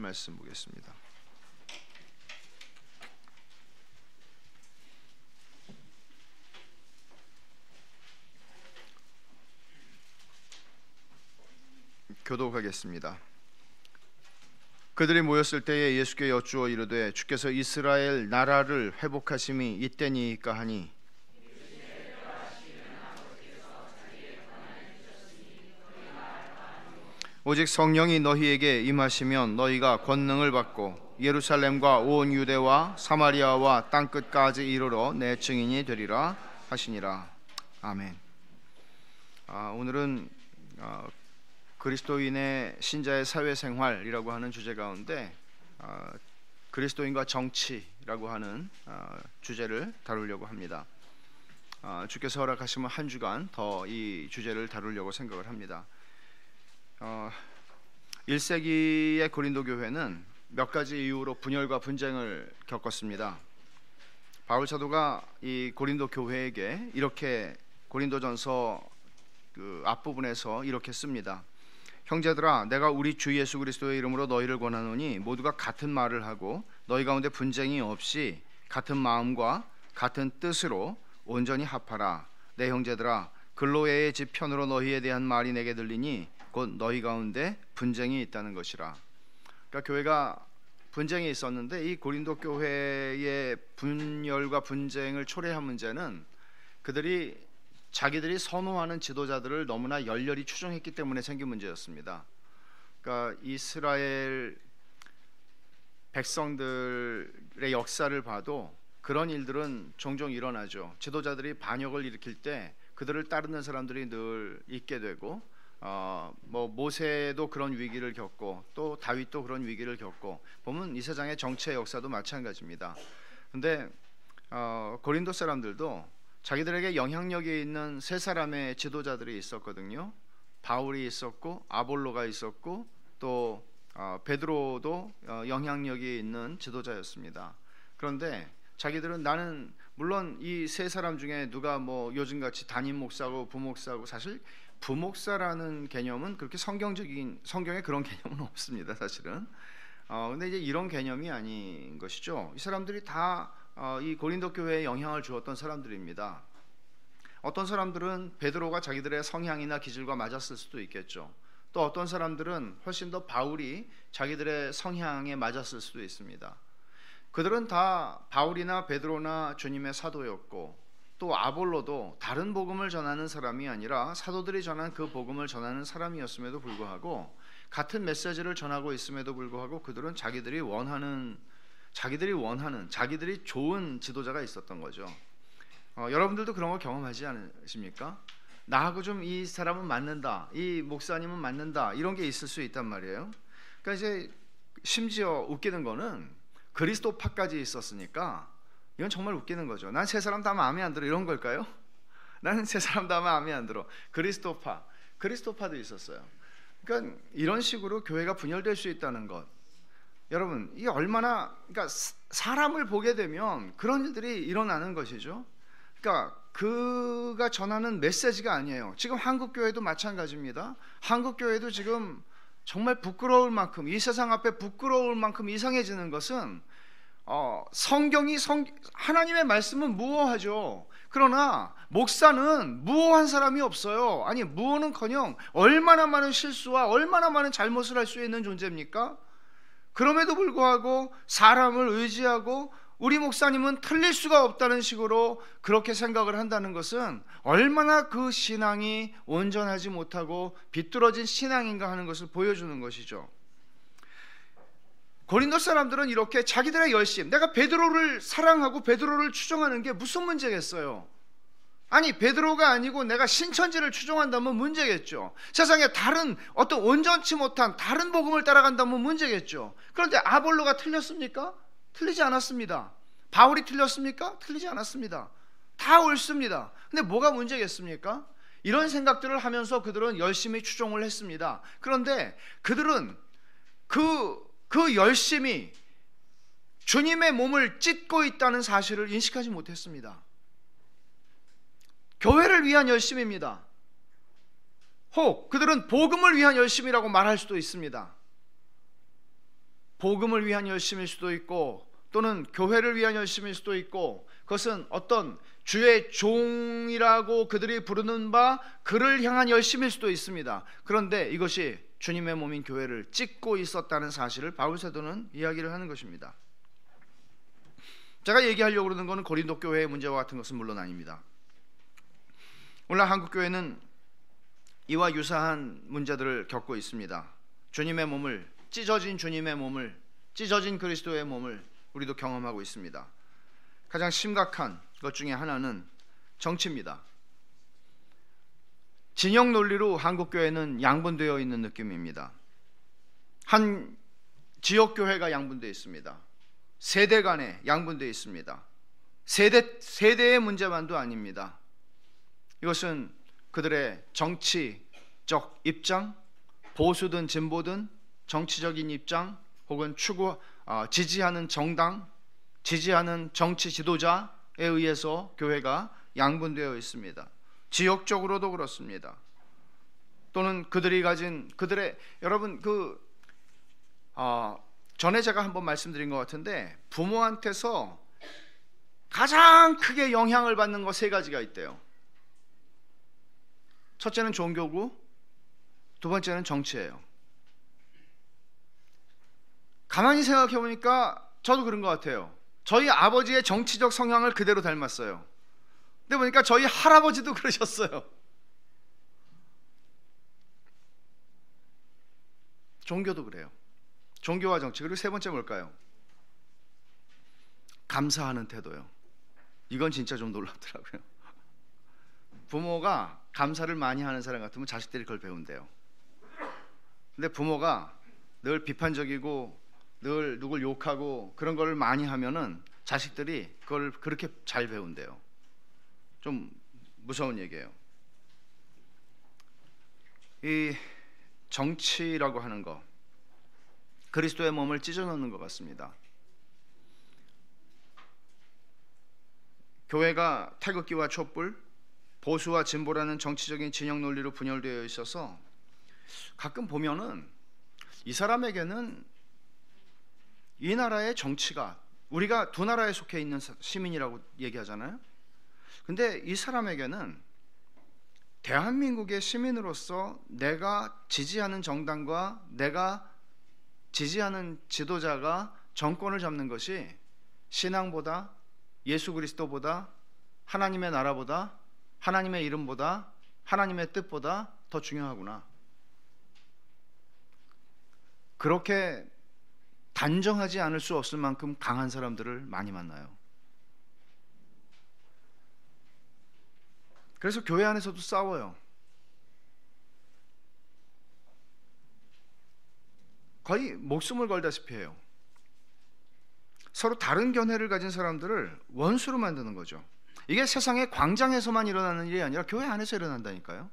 말씀 보겠습니다. 교독하겠습니다. 그들이 모였을 때에 예수께 여쭈어 이르되 주께서 이스라엘 나라를 회복하심이 이때니까 하니 오직 성령이 너희에게 임하시면 너희가 권능을 받고 예루살렘과 온 유대와 사마리아와 땅끝까지 이르러 내 증인이 되리라 하시니라. 아멘. 오늘은 그리스도인의 신자의 사회생활이라고 하는 주제 가운데 그리스도인과 정치라고 하는 주제를 다루려고 합니다. 주께서 허락하시면 한 주간 더 이 주제를 다루려고 생각을 합니다. 1세기의 고린도 교회는 몇 가지 이유로 분열과 분쟁을 겪었습니다. 바울 사도가 이 고린도 교회에게 이렇게 고린도전서 그 앞부분에서 이렇게 씁니다. 형제들아, 내가 우리 주 예수 그리스도의 이름으로 너희를 권하노니 모두가 같은 말을 하고 너희 가운데 분쟁이 없이 같은 마음과 같은 뜻으로 온전히 합하라. 내 형제들아, 글로에의 집 편으로 너희에 대한 말이 내게 들리니 곧 너희 가운데 분쟁이 있다는 것이라. 그러니까 교회가 분쟁이 있었는데 이 고린도 교회의 분열과 분쟁을 초래한 문제는 자기들이 선호하는 지도자들을 너무나 열렬히 추종했기 때문에 생긴 문제였습니다. 그러니까 이스라엘 백성들의 역사를 봐도 그런 일들은 종종 일어나죠. 지도자들이 반역을 일으킬 때 그들을 따르는 사람들이 늘 있게 되고 모세도 그런 위기를 겪고 또 다윗도 그런 위기를 겪고 보면 이 세상의 정치의 역사도 마찬가지입니다. 근데 고린도 사람들도 자기들에게 영향력이 있는 세 사람의 지도자들이 있었거든요. 바울이 있었고 아볼로가 있었고 또 베드로도 영향력이 있는 지도자였습니다. 그런데 자기들은 나는 물론 이 세 사람 중에 누가 요즘같이 담임 목사고 부목사고 사실 부목사라는 개념은 그렇게 성경에 그런 개념은 없습니다. 사실은. 근데 이제 이런 개념이 아닌 것이죠. 이 사람들이 다 이 고린도 교회에 영향을 주었던 사람들입니다. 어떤 사람들은 베드로가 자기들의 성향이나 기질과 맞았을 수도 있겠죠. 또 어떤 사람들은 훨씬 더 바울이 자기들의 성향에 맞았을 수도 있습니다. 그들은 다 바울이나 베드로나 주님의 사도였고 또 아볼로도 다른 복음을 전하는 사람이 아니라 사도들이 전한 그 복음을 전하는 사람이었음에도 불구하고 같은 메시지를 전하고 있음에도 불구하고 그들은 자기들이 좋은 지도자가 있었던 거죠. 여러분들도 그런 거 경험하지 않으십니까? 나하고 좀 이 사람은 맞는다, 이 목사님은 맞는다, 이런 게 있을 수 있단 말이에요. 그러니까 이제 심지어 웃기는 거는 그리스도파까지 있었으니까 이건 정말 웃기는 거죠. 난 세 사람 다 마음에 안 들어, 이런 걸까요? 나는 세 사람 다 마음에 안 들어. 그리스도파도 있었어요. 그러니까 이런 식으로 교회가 분열될 수 있다는 것, 여러분 이게 얼마나, 그러니까 사람을 보게 되면 그런 일들이 일어나는 것이죠. 그러니까 그가 전하는 메시지가 아니에요. 지금 한국 교회도 마찬가지입니다. 한국 교회도 지금 정말 부끄러울 만큼, 이 세상 앞에 부끄러울 만큼 이상해지는 것은 하나님의 말씀은 무어하죠. 그러나 목사는 무어한 사람이 없어요. 아니, 무어는커녕 얼마나 많은 실수와 얼마나 많은 잘못을 할 수 있는 존재입니까? 그럼에도 불구하고 사람을 의지하고 우리 목사님은 틀릴 수가 없다는 식으로 그렇게 생각을 한다는 것은 얼마나 그 신앙이 온전하지 못하고 비뚤어진 신앙인가 하는 것을 보여주는 것이죠. 고린도 사람들은 이렇게 자기들의 열심, 내가 베드로를 사랑하고 베드로를 추종하는 게 무슨 문제겠어요? 아니, 베드로가 아니고 내가 신천지를 추종한다면 문제겠죠. 세상에 다른 어떤 온전치 못한 다른 복음을 따라간다면 문제겠죠. 그런데 아볼로가 틀렸습니까? 틀리지 않았습니다. 바울이 틀렸습니까? 틀리지 않았습니다. 다 옳습니다. 근데 뭐가 문제겠습니까? 이런 생각들을 하면서 그들은 열심히 추종을 했습니다. 그런데 그들은 그 열심이 주님의 몸을 찢고 있다는 사실을 인식하지 못했습니다. 교회를 위한 열심입니다. 혹 그들은 복음을 위한 열심이라고 말할 수도 있습니다. 복음을 위한 열심일 수도 있고 또는 교회를 위한 열심일 수도 있고 그것은 어떤 주의 종이라고 그들이 부르는 바 그를 향한 열심일 수도 있습니다. 그런데 이것이 주님의 몸인 교회를 찢고 있었다는 사실을 바울 사도는 이야기를 하는 것입니다. 제가 얘기하려고 그러는 것은 고린도 교회의 문제와 같은 것은 물론 아닙니다. 오늘 한국 교회는 이와 유사한 문제들을 겪고 있습니다. 주님의 몸을, 찢어진 주님의 몸을, 찢어진 그리스도의 몸을 우리도 경험하고 있습니다. 가장 심각한 것 중에 하나는 정치입니다. 진영 논리로 한국 교회는 양분되어 있는 느낌입니다. 한 지역 교회가 양분되어 있습니다. 세대 간에 양분되어 있습니다. 세대의 문제만도 아닙니다. 이것은 그들의 정치적 입장, 보수든 진보든 정치적인 입장 혹은 지지하는 정당, 지지하는 정치 지도자에 의해서 교회가 양분되어 있습니다. 지역적으로도 그렇습니다. 또는 그들이 가진 여러분 전에 제가 한번 말씀드린 것 같은데 부모한테서 가장 크게 영향을 받는 거 세 가지가 있대요. 첫째는 종교고 두 번째는 정치예요. 가만히 생각해 보니까 저도 그런 것 같아요. 저희 아버지의 정치적 성향을 그대로 닮았어요. 근데 보니까 저희 할아버지도 그러셨어요. 종교도 그래요. 종교와 정치. 그리고 세 번째 뭘까요? 감사하는 태도요. 이건 진짜 좀 놀랍더라고요. 부모가 감사를 많이 하는 사람 같으면 자식들이 그걸 배운대요. 근데 부모가 늘 비판적이고 늘 누굴 욕하고 그런 걸 많이 하면은 자식들이 그걸 그렇게 잘 배운대요. 좀 무서운 얘기예요. 이 정치라고 하는 거, 그리스도의 몸을 찢어놓는 것 같습니다. 교회가 태극기와 촛불, 보수와 진보라는 정치적인 진영 논리로 분열되어 있어서 가끔 보면은 이 사람에게는 이 나라의 정치가, 우리가 두 나라에 속해 있는 시민이라고 얘기하잖아요. 근데 이 사람에게는 대한민국의 시민으로서 내가 지지하는 정당과 내가 지지하는 지도자가 정권을 잡는 것이 신앙보다, 예수 그리스도보다, 하나님의 나라보다, 하나님의 이름보다, 하나님의 뜻보다 더 중요하구나. 그렇게 단정하지 않을 수 없을 만큼 강한 사람들을 많이 만나요. 그래서 교회 안에서도 싸워요. 거의 목숨을 걸다시피 해요. 서로 다른 견해를 가진 사람들을 원수로 만드는 거죠. 이게 세상의 광장에서만 일어나는 일이 아니라 교회 안에서 일어난다니까요.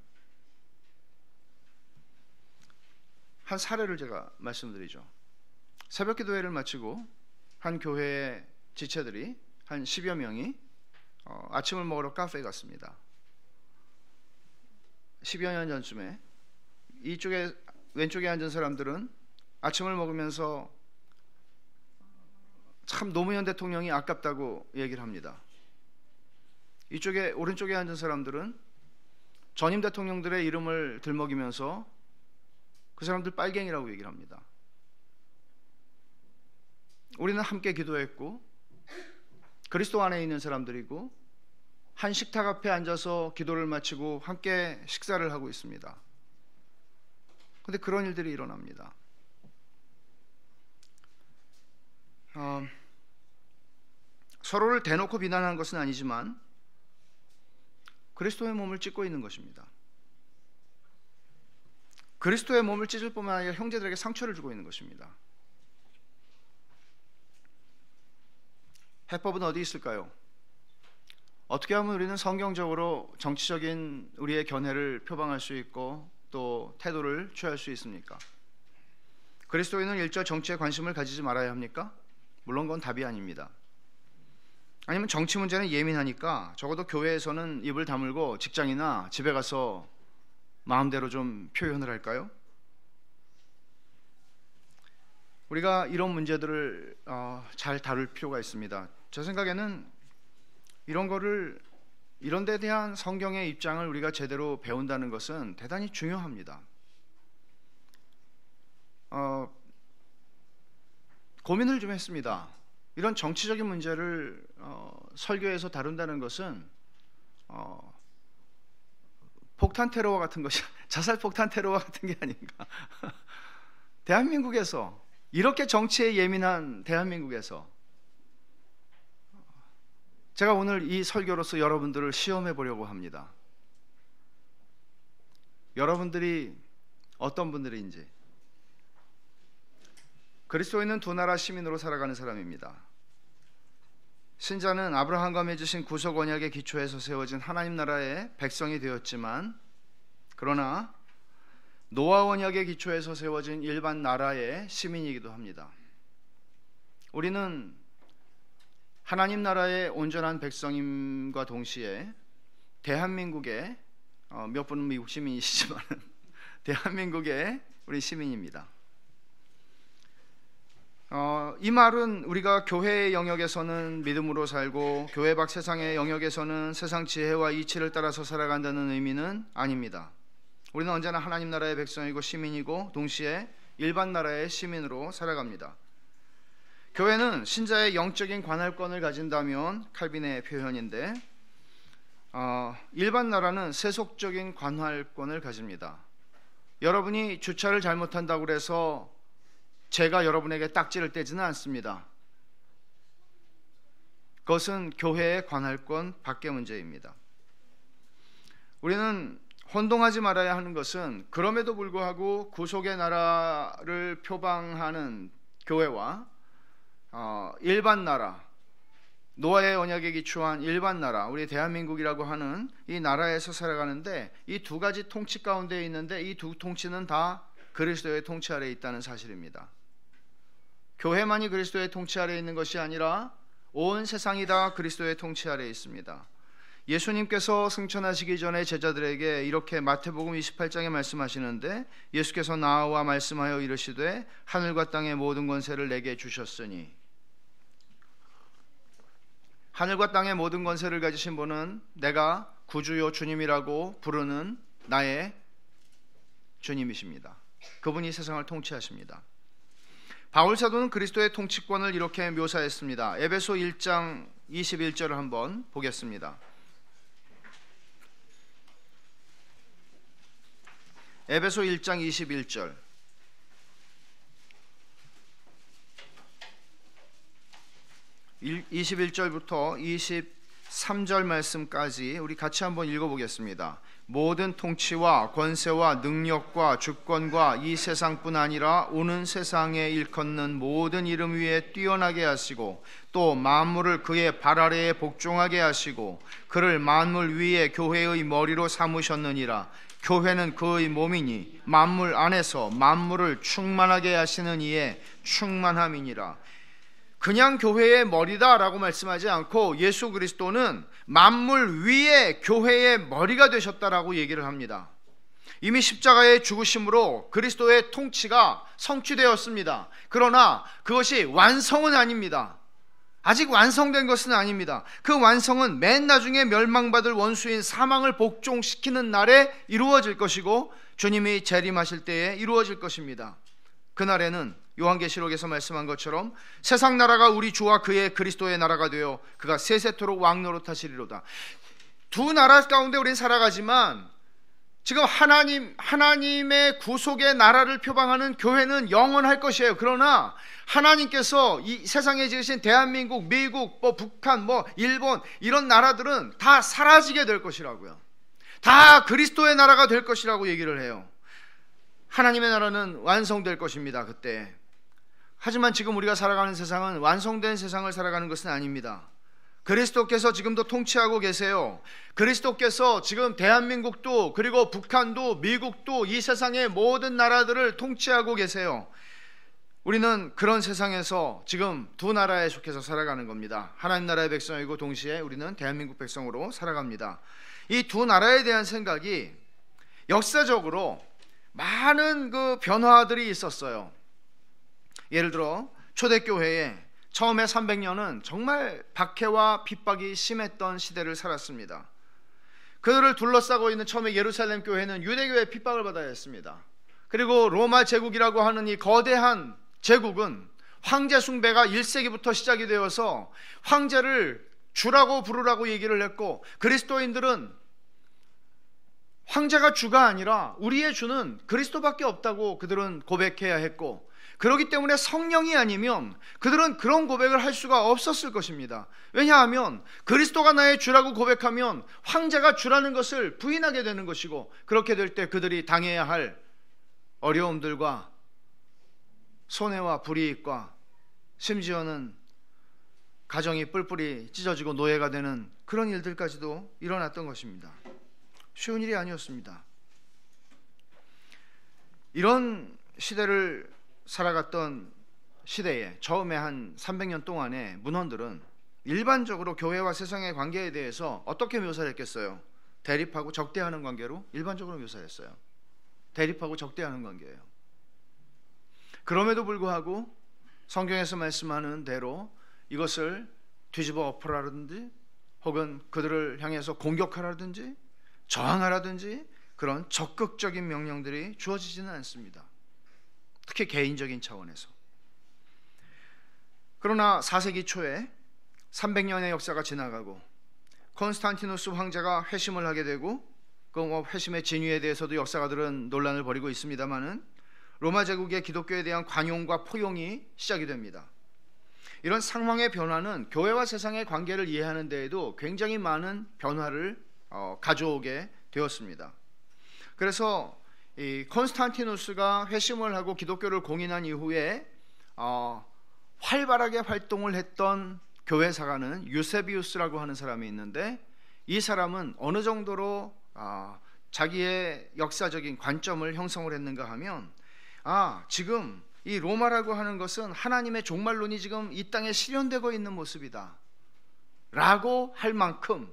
한 사례를 제가 말씀드리죠. 새벽 기도회를 마치고 한 교회의 지체들이 한 10여 명이 아침을 먹으러 카페에 갔습니다. 10여 년 전쯤에 이쪽에 왼쪽에 앉은 사람들은 아침을 먹으면서 참 노무현 대통령이 아깝다고 얘기를 합니다. 이쪽에 오른쪽에 앉은 사람들은 전임 대통령들의 이름을 들먹이면서 그 사람들 빨갱이라고 얘기를 합니다. 우리는 함께 기도했고 그리스도 안에 있는 사람들이고 한 식탁 앞에 앉아서 기도를 마치고 함께 식사를 하고 있습니다. 그런데 그런 일들이 일어납니다. 서로를 대놓고 비난하는 것은 아니지만 그리스도의 몸을 찢고 있는 것입니다. 그리스도의 몸을 찢을 뿐만 아니라 형제들에게 상처를 주고 있는 것입니다. 해법은 어디 있을까요? 어떻게 하면 우리는 성경적으로 정치적인 우리의 견해를 표방할 수 있고 또 태도를 취할 수 있습니까? 그리스도인은 일절 정치에 관심을 가지지 말아야 합니까? 물론 그건 답이 아닙니다. 아니면 정치 문제는 예민하니까 적어도 교회에서는 입을 다물고 직장이나 집에 가서 마음대로 좀 표현을 할까요? 우리가 이런 문제들을 잘 다룰 필요가 있습니다. 제 생각에는 이런 데 대한 성경의 입장을 우리가 제대로 배운다는 것은 대단히 중요합니다. 고민을 좀 했습니다. 이런 정치적인 문제를 설교에서 다룬다는 것은 폭탄 테러와 같은 것이 자살 폭탄 테러와 같은 게 아닌가. 대한민국에서 이렇게 정치에 예민한 대한민국에서 제가 오늘 이 설교로서 여러분들을 시험해 보려고 합니다. 여러분들이 어떤 분들인지. 그리스도인은 두 나라 시민으로 살아가는 사람입니다. 신자는 아브라함과 맺으신 구속 언약의 기초에서 세워진 하나님 나라의 백성이 되었지만, 그러나 노아 언약의 기초에서 세워진 일반 나라의 시민이기도 합니다. 우리는 하나님 나라의 온전한 백성임과 동시에 대한민국의 몇 분은 미국 시민이시지만 대한민국의 우리 시민입니다. 이 말은 우리가 교회의 영역에서는 믿음으로 살고 교회 밖 세상의 영역에서는 세상 지혜와 이치를 따라서 살아간다는 의미는 아닙니다. 우리는 언제나 하나님 나라의 백성이고 시민이고 동시에 일반 나라의 시민으로 살아갑니다. 교회는 신자의 영적인 관할권을 가진다면 칼빈의 표현인데, 일반 나라는 세속적인 관할권을 가집니다. 여러분이 주차를 잘못한다고 해서 제가 여러분에게 딱지를 떼지는 않습니다. 그것은 교회의 관할권 밖의 문제입니다. 우리는 혼동하지 말아야 하는 것은 그럼에도 불구하고 구속의 나라를 표방하는 교회와 일반 나라, 노아의 언약에 기초한 일반 나라, 우리 대한민국이라고 하는 이 나라에서 살아가는데 이 두 가지 통치 가운데 있는데 이 두 통치는 다 그리스도의 통치 아래에 있다는 사실입니다. 교회만이 그리스도의 통치 아래에 있는 것이 아니라 온 세상이 다 그리스도의 통치 아래에 있습니다. 예수님께서 승천하시기 전에 제자들에게 이렇게 마태복음 28장에 말씀하시는데, 예수께서 나와 말씀하여 이르시되 하늘과 땅의 모든 권세를 내게 주셨으니, 하늘과 땅의 모든 권세를 가지신 분은 내가 구주요 주님이라고 부르는 나의 주님이십니다. 그분이 세상을 통치하십니다. 바울 사도는 그리스도의 통치권을 이렇게 묘사했습니다. 에베소 1장 21절을 한번 보겠습니다. 에베소 1장 21절. 21절부터 23절 말씀까지 우리 같이 한번 읽어보겠습니다. 모든 통치와 권세와 능력과 주권과 이 세상뿐 아니라 오는 세상에 일컫는 모든 이름 위에 뛰어나게 하시고 또 만물을 그의 발 아래에 복종하게 하시고 그를 만물 위에 교회의 머리로 삼으셨느니라. 교회는 그의 몸이니 만물 안에서 만물을 충만하게 하시는 이의 충만함이니라. 그냥 교회의 머리다라고 말씀하지 않고 예수 그리스도는 만물 위에 교회의 머리가 되셨다라고 얘기를 합니다. 이미 십자가의 죽으심으로 그리스도의 통치가 성취되었습니다. 그러나 그것이 완성은 아닙니다. 아직 완성된 것은 아닙니다. 그 완성은 맨 나중에 멸망받을 원수인 사망을 복종시키는 날에 이루어질 것이고 주님이 재림하실 때에 이루어질 것입니다. 그날에는 요한계시록에서 말씀한 것처럼 세상 나라가 우리 주와 그의 그리스도의 나라가 되어 그가 세세토록 왕노릇하시리로다. 두 나라 가운데 우리는 살아가지만 지금 하나님의 구속의 나라를 표방하는 교회는 영원할 것이에요. 그러나 하나님께서 이 세상에 지으신 대한민국, 미국, 북한, 일본 이런 나라들은 다 사라지게 될 것이라고요. 다 그리스도의 나라가 될 것이라고 얘기를 해요. 하나님의 나라는 완성될 것입니다. 그때. 하지만 지금 우리가 살아가는 세상은 완성된 세상을 살아가는 것은 아닙니다. 그리스도께서 지금도 통치하고 계세요. 그리스도께서 지금 대한민국도 그리고 북한도 미국도 이 세상의 모든 나라들을 통치하고 계세요. 우리는 그런 세상에서 지금 두 나라에 속해서 살아가는 겁니다. 하나님 나라의 백성이고 동시에 우리는 대한민국 백성으로 살아갑니다. 이 두 나라에 대한 생각이 역사적으로 많은 그 변화들이 있었어요. 예를 들어 초대교회에 처음에 300년은 정말 박해와 핍박이 심했던 시대를 살았습니다. 그들을 둘러싸고 있는 처음에 예루살렘 교회는 유대교의 핍박을 받아야 했습니다. 그리고 로마 제국이라고 하는 이 거대한 제국은 황제 숭배가 1세기부터 시작이 되어서 황제를 주라고 부르라고 얘기를 했고, 그리스도인들은 황제가 주가 아니라 우리의 주는 그리스도밖에 없다고 그들은 고백해야 했고, 그렇기 때문에 성령이 아니면 그들은 그런 고백을 할 수가 없었을 것입니다. 왜냐하면 그리스도가 나의 주라고 고백하면 황제가 주라는 것을 부인하게 되는 것이고, 그렇게 될 때 그들이 당해야 할 어려움들과 손해와 불이익과 심지어는 가정이 뿔뿔이 찢어지고 노예가 되는 그런 일들까지도 일어났던 것입니다. 쉬운 일이 아니었습니다. 이런 시대를 살아갔던 시대에 처음에 한 300년 동안의 문헌들은 일반적으로 교회와 세상의 관계에 대해서 어떻게 묘사를 했겠어요? 대립하고 적대하는 관계로 일반적으로 묘사했어요. 대립하고 적대하는 관계예요. 그럼에도 불구하고 성경에서 말씀하는 대로 이것을 뒤집어 엎으라든지 혹은 그들을 향해서 공격하라든지 저항하라든지 그런 적극적인 명령들이 주어지지는 않습니다. 특히 개인적인 차원에서. 그러나 4세기 초에 300년의 역사가 지나가고 콘스탄티누스 황제가 회심을 하게 되고, 그 회심의 진위에 대해서도 역사가들은 논란을 벌이고 있습니다만은 로마 제국의 기독교에 대한 관용과 포용이 시작이 됩니다. 이런 상황의 변화는 교회와 세상의 관계를 이해하는 데에도 굉장히 많은 변화를 가져오게 되었습니다. 그래서 이 콘스탄티누스가 회심을 하고 기독교를 공인한 이후에 활발하게 활동을 했던 교회사가는 유세비우스라고 하는 사람이 있는데, 이 사람은 어느 정도로 자기의 역사적인 관점을 형성을 했는가 하면, 지금 이 로마라고 하는 것은 하나님의 종말론이 지금 이 땅에 실현되고 있는 모습이다 라고 할 만큼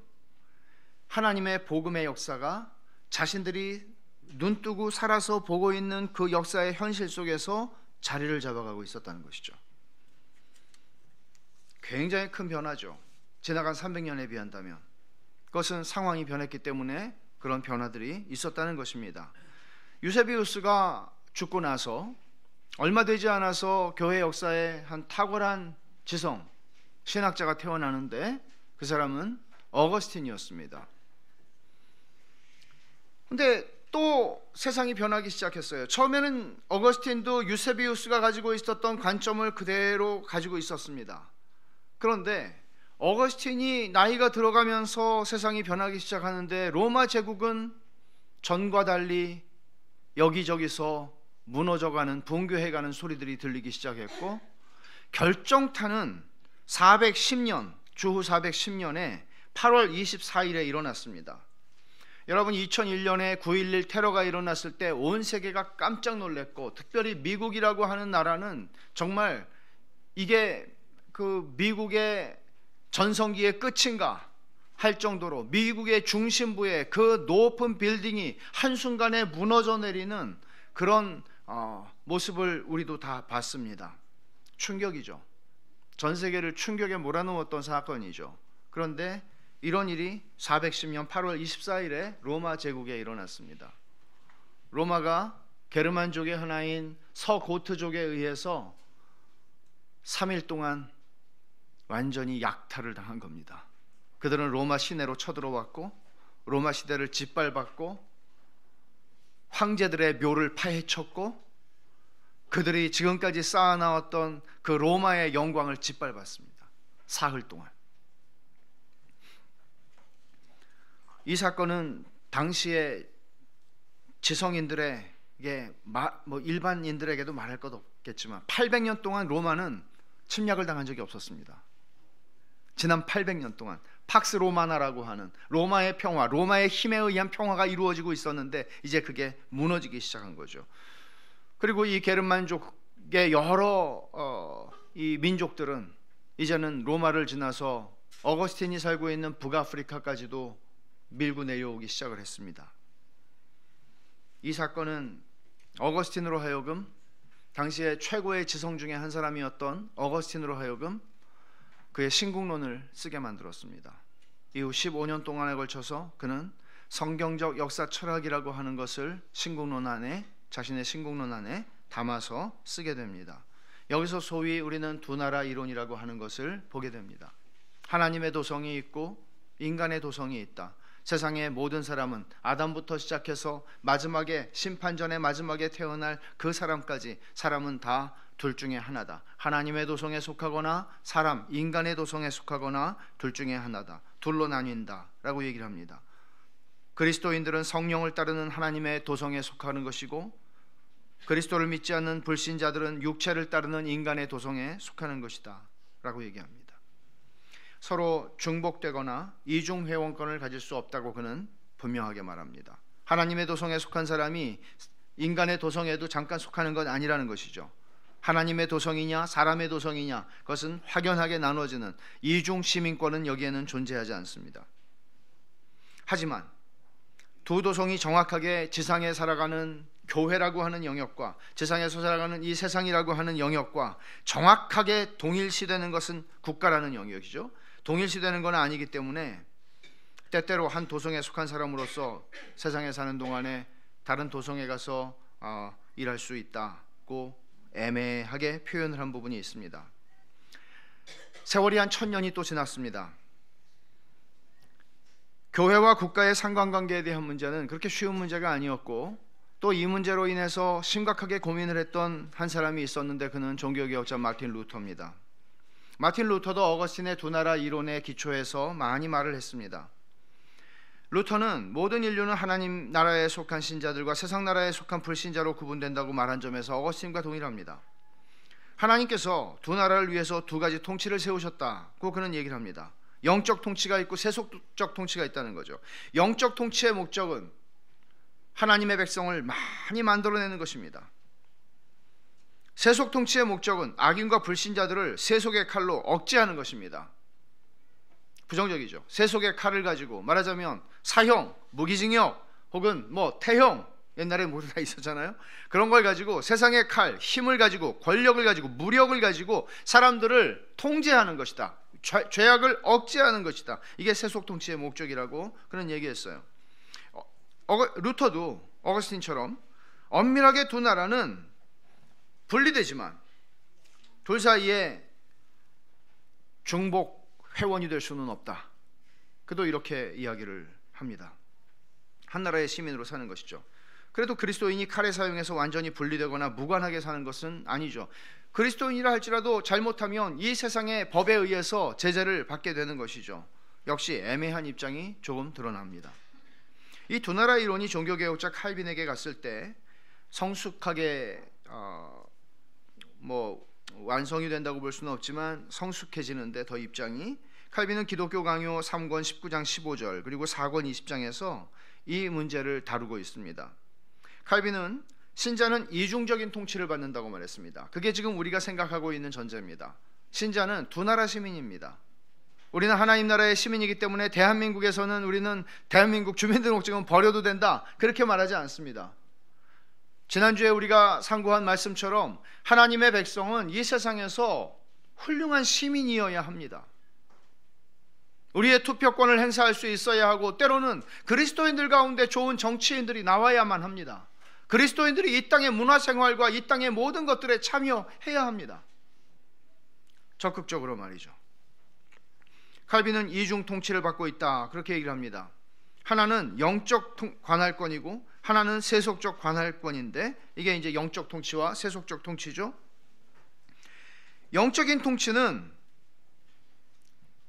하나님의 복음의 역사가 자신들이 눈뜨고 살아서 보고 있는 그 역사의 현실 속에서 자리를 잡아가고 있었다는 것이죠. 굉장히 큰 변화죠. 지나간 300년에 비한다면. 그것은 상황이 변했기 때문에 그런 변화들이 있었다는 것입니다. 유세비우스가 죽고 나서 얼마 되지 않아서 교회 역사에 한 탁월한 지성 신학자가 태어나는데, 그 사람은 어거스틴이었습니다. 근데 또 세상이 변하기 시작했어요. 처음에는 어거스틴도 유세비우스가 가지고 있었던 관점을 그대로 가지고 있었습니다. 그런데 어거스틴이 나이가 들어가면서 세상이 변하기 시작하는데, 로마 제국은 전과 달리 여기저기서 무너져가는, 붕괴해가는 소리들이 들리기 시작했고, 결정타는 410년, 주후 410년에 8월 24일에 일어났습니다. 여러분, 2001년에 9.11 테러가 일어났을 때 온 세계가 깜짝 놀랐고, 특별히 미국이라고 하는 나라는 정말 이게 그 미국의 전성기의 끝인가 할 정도로 미국의 중심부에 그 높은 빌딩이 한순간에 무너져 내리는 그런 모습을 우리도 다 봤습니다. 충격이죠. 전 세계를 충격에 몰아넣었던 사건이죠. 그런데 이런 일이 410년 8월 24일에 로마 제국에 일어났습니다. 로마가 게르만족의 하나인 서고트족에 의해서 3일 동안 완전히 약탈을 당한 겁니다. 그들은 로마 시내로 쳐들어왔고, 로마 시대를 짓밟았고, 황제들의 묘를 파헤쳤고, 그들이 지금까지 쌓아나왔던 그 로마의 영광을 짓밟았습니다. 사흘 동안. 이 사건은 당시에 지성인들에게, 일반인들에게도 말할 것 없겠지만 800년 동안 로마는 침략을 당한 적이 없었습니다. 지난 800년 동안 팍스 로마나라고 하는 로마의 평화, 로마의 힘에 의한 평화가 이루어지고 있었는데 이제 그게 무너지기 시작한 거죠. 그리고 이 게르만족의 여러 이 민족들은 이제는 로마를 지나서 어거스틴이 살고 있는 북아프리카까지도 밀고 내려오기 시작을 했습니다. 이 사건은 어거스틴으로 하여금 당시에 최고의 지성 중에 한 사람이었던 어거스틴으로 하여금 그의 신국론을 쓰게 만들었습니다. 이후 15년 동안에 걸쳐서 그는 성경적 역사 철학이라고 하는 것을 자신의 신국론 안에 담아서 쓰게 됩니다. 여기서 소위 우리는 두 나라 이론이라고 하는 것을 보게 됩니다. 하나님의 도성이 있고 인간의 도성이 있다. 세상의 모든 사람은 아담부터 시작해서 마지막에 심판전의 마지막에 태어날 그 사람까지 사람은 다 둘 중에 하나다. 하나님의 도성에 속하거나 인간의 도성에 속하거나 둘 중에 하나다. 둘로 나뉜다 라고 얘기를 합니다. 그리스도인들은 성령을 따르는 하나님의 도성에 속하는 것이고, 그리스도를 믿지 않는 불신자들은 육체를 따르는 인간의 도성에 속하는 것이다 라고 얘기합니다. 서로 중복되거나 이중회원권을 가질 수 없다고 그는 분명하게 말합니다. 하나님의 도성에 속한 사람이 인간의 도성에도 잠깐 속하는 건 아니라는 것이죠. 하나님의 도성이냐 사람의 도성이냐, 그것은 확연하게 나눠지는 이중 시민권은 여기에는 존재하지 않습니다. 하지만 두 도성이 정확하게 지상에 살아가는 교회라고 하는 영역과 지상에서 살아가는 이 세상이라고 하는 영역과 정확하게 동일시되는 것은 국가라는 영역이죠. 동일시되는 건 아니기 때문에 때때로 한 도성에 속한 사람으로서 세상에 사는 동안에 다른 도성에 가서 일할 수 있다고 애매하게 표현을 한 부분이 있습니다. 세월이 한 1000년이 또 지났습니다. 교회와 국가의 상관관계에 대한 문제는 그렇게 쉬운 문제가 아니었고, 또 이 문제로 인해서 심각하게 고민을 했던 한 사람이 있었는데 그는 종교개혁자 마틴 루터입니다. 마틴 루터도 어거스틴의 두 나라 이론에 기초해서 많이 말을 했습니다. 루터는 모든 인류는 하나님 나라에 속한 신자들과 세상 나라에 속한 불신자로 구분된다고 말한 점에서 어거스틴과 동일합니다. 하나님께서 두 나라를 위해서 두 가지 통치를 세우셨다고 그는 얘기를 합니다. 영적 통치가 있고 세속적 통치가 있다는 거죠. 영적 통치의 목적은 하나님의 백성을 많이 만들어내는 것입니다. 세속 통치의 목적은 악인과 불신자들을 세속의 칼로 억제하는 것입니다. 부정적이죠. 세속의 칼을 가지고 말하자면 사형, 무기징역 혹은 태형, 옛날에 모두 다 있었잖아요. 그런 걸 가지고 세상의 칼, 힘을 가지고 권력을 가지고 무력을 가지고 사람들을 통제하는 것이다. 죄악을 억제하는 것이다. 이게 세속 통치의 목적이라고 그는 얘기했어요. 루터도 어거스틴처럼 엄밀하게 두 나라는 분리되지만 둘 사이에 중복 회원이 될 수는 없다. 그도 이렇게 이야기를 합니다. 한 나라의 시민으로 사는 것이죠. 그래도 그리스도인이 칼에 사용해서 완전히 분리되거나 무관하게 사는 것은 아니죠. 그리스도인이라 할지라도 잘못하면 이 세상의 법에 의해서 제재를 받게 되는 것이죠. 역시 애매한 입장이 조금 드러납니다. 이 두 나라 이론이 종교개혁자 칼빈에게 갔을 때 성숙하게 완성이 된다고 볼 수는 없지만 성숙해지는데 더 입장이, 칼빈은 기독교 강요 3권 19장 15절 그리고 4권 20장에서 이 문제를 다루고 있습니다. 칼빈은 신자는 이중적인 통치를 받는다고 말했습니다. 그게 지금 우리가 생각하고 있는 전제입니다. 신자는 두 나라 시민입니다. 우리는 하나님 나라의 시민이기 때문에 대한민국에서는 우리는 대한민국 주민등록증은 버려도 된다, 그렇게 말하지 않습니다. 지난주에 우리가 상고한 말씀처럼 하나님의 백성은 이 세상에서 훌륭한 시민이어야 합니다. 우리의 투표권을 행사할 수 있어야 하고, 때로는 그리스도인들 가운데 좋은 정치인들이 나와야만 합니다. 그리스도인들이 이 땅의 문화생활과 이 땅의 모든 것들에 참여해야 합니다. 적극적으로 말이죠. 칼빈은 이중 통치를 받고 있다, 그렇게 얘기를 합니다. 하나는 영적 관할권이고 하나는 세속적 관할권인데, 이게 이제 영적 통치와 세속적 통치죠. 영적인 통치는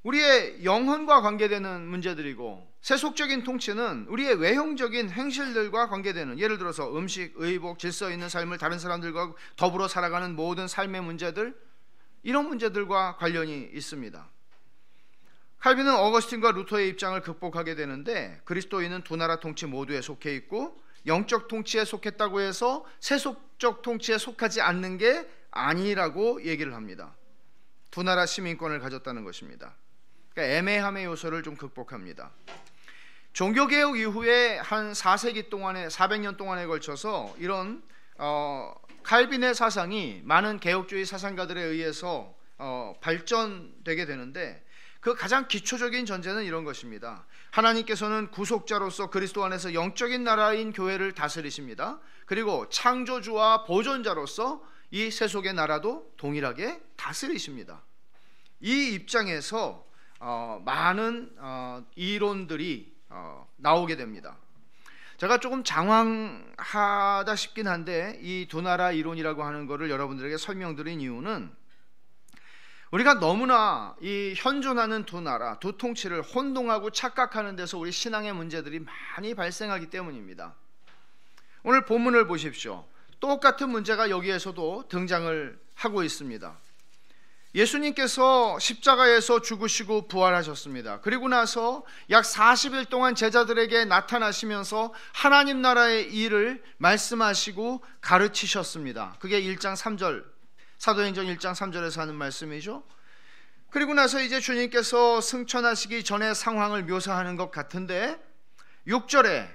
우리의 영혼과 관계되는 문제들이고, 세속적인 통치는 우리의 외형적인 행실들과 관계되는, 예를 들어서 음식, 의복, 질서 있는 삶을 다른 사람들과 더불어 살아가는 모든 삶의 문제들, 이런 문제들과 관련이 있습니다. 칼빈은 어거스틴과 루터의 입장을 극복하게 되는데, 그리스도인은 두 나라 통치 모두에 속해 있고 영적 통치에 속했다고 해서 세속적 통치에 속하지 않는 게 아니라고 얘기를 합니다. 두 나라 시민권을 가졌다는 것입니다. 그러니까 애매함의 요소를 좀 극복합니다. 종교개혁 이후에 한 4세기 동안에 400년 동안에 걸쳐서 이런 칼빈의 사상이 많은 개혁주의 사상가들에 의해서 발전되게 되는데, 그 가장 기초적인 전제는 이런 것입니다. 하나님께서는 구속자로서 그리스도 안에서 영적인 나라인 교회를 다스리십니다. 그리고 창조주와 보존자로서 이 세속의 나라도 동일하게 다스리십니다. 이 입장에서 많은 이론들이 나오게 됩니다. 제가 조금 장황하다 싶긴 한데 이 두 나라 이론이라고 하는 것을 여러분들에게 설명드린 이유는, 우리가 너무나 이 현존하는 두 나라, 두 통치를 혼동하고 착각하는 데서 우리 신앙의 문제들이 많이 발생하기 때문입니다. 오늘 본문을 보십시오. 똑같은 문제가 여기에서도 등장을 하고 있습니다. 예수님께서 십자가에서 죽으시고 부활하셨습니다. 그리고 나서 약 40일 동안 제자들에게 나타나시면서 하나님 나라의 일을 말씀하시고 가르치셨습니다. 그게 1장 3절, 사도행전 1장 3절에서 하는 말씀이죠. 그리고 나서 이제 주님께서 승천하시기 전의 상황을 묘사하는 것 같은데, 6절에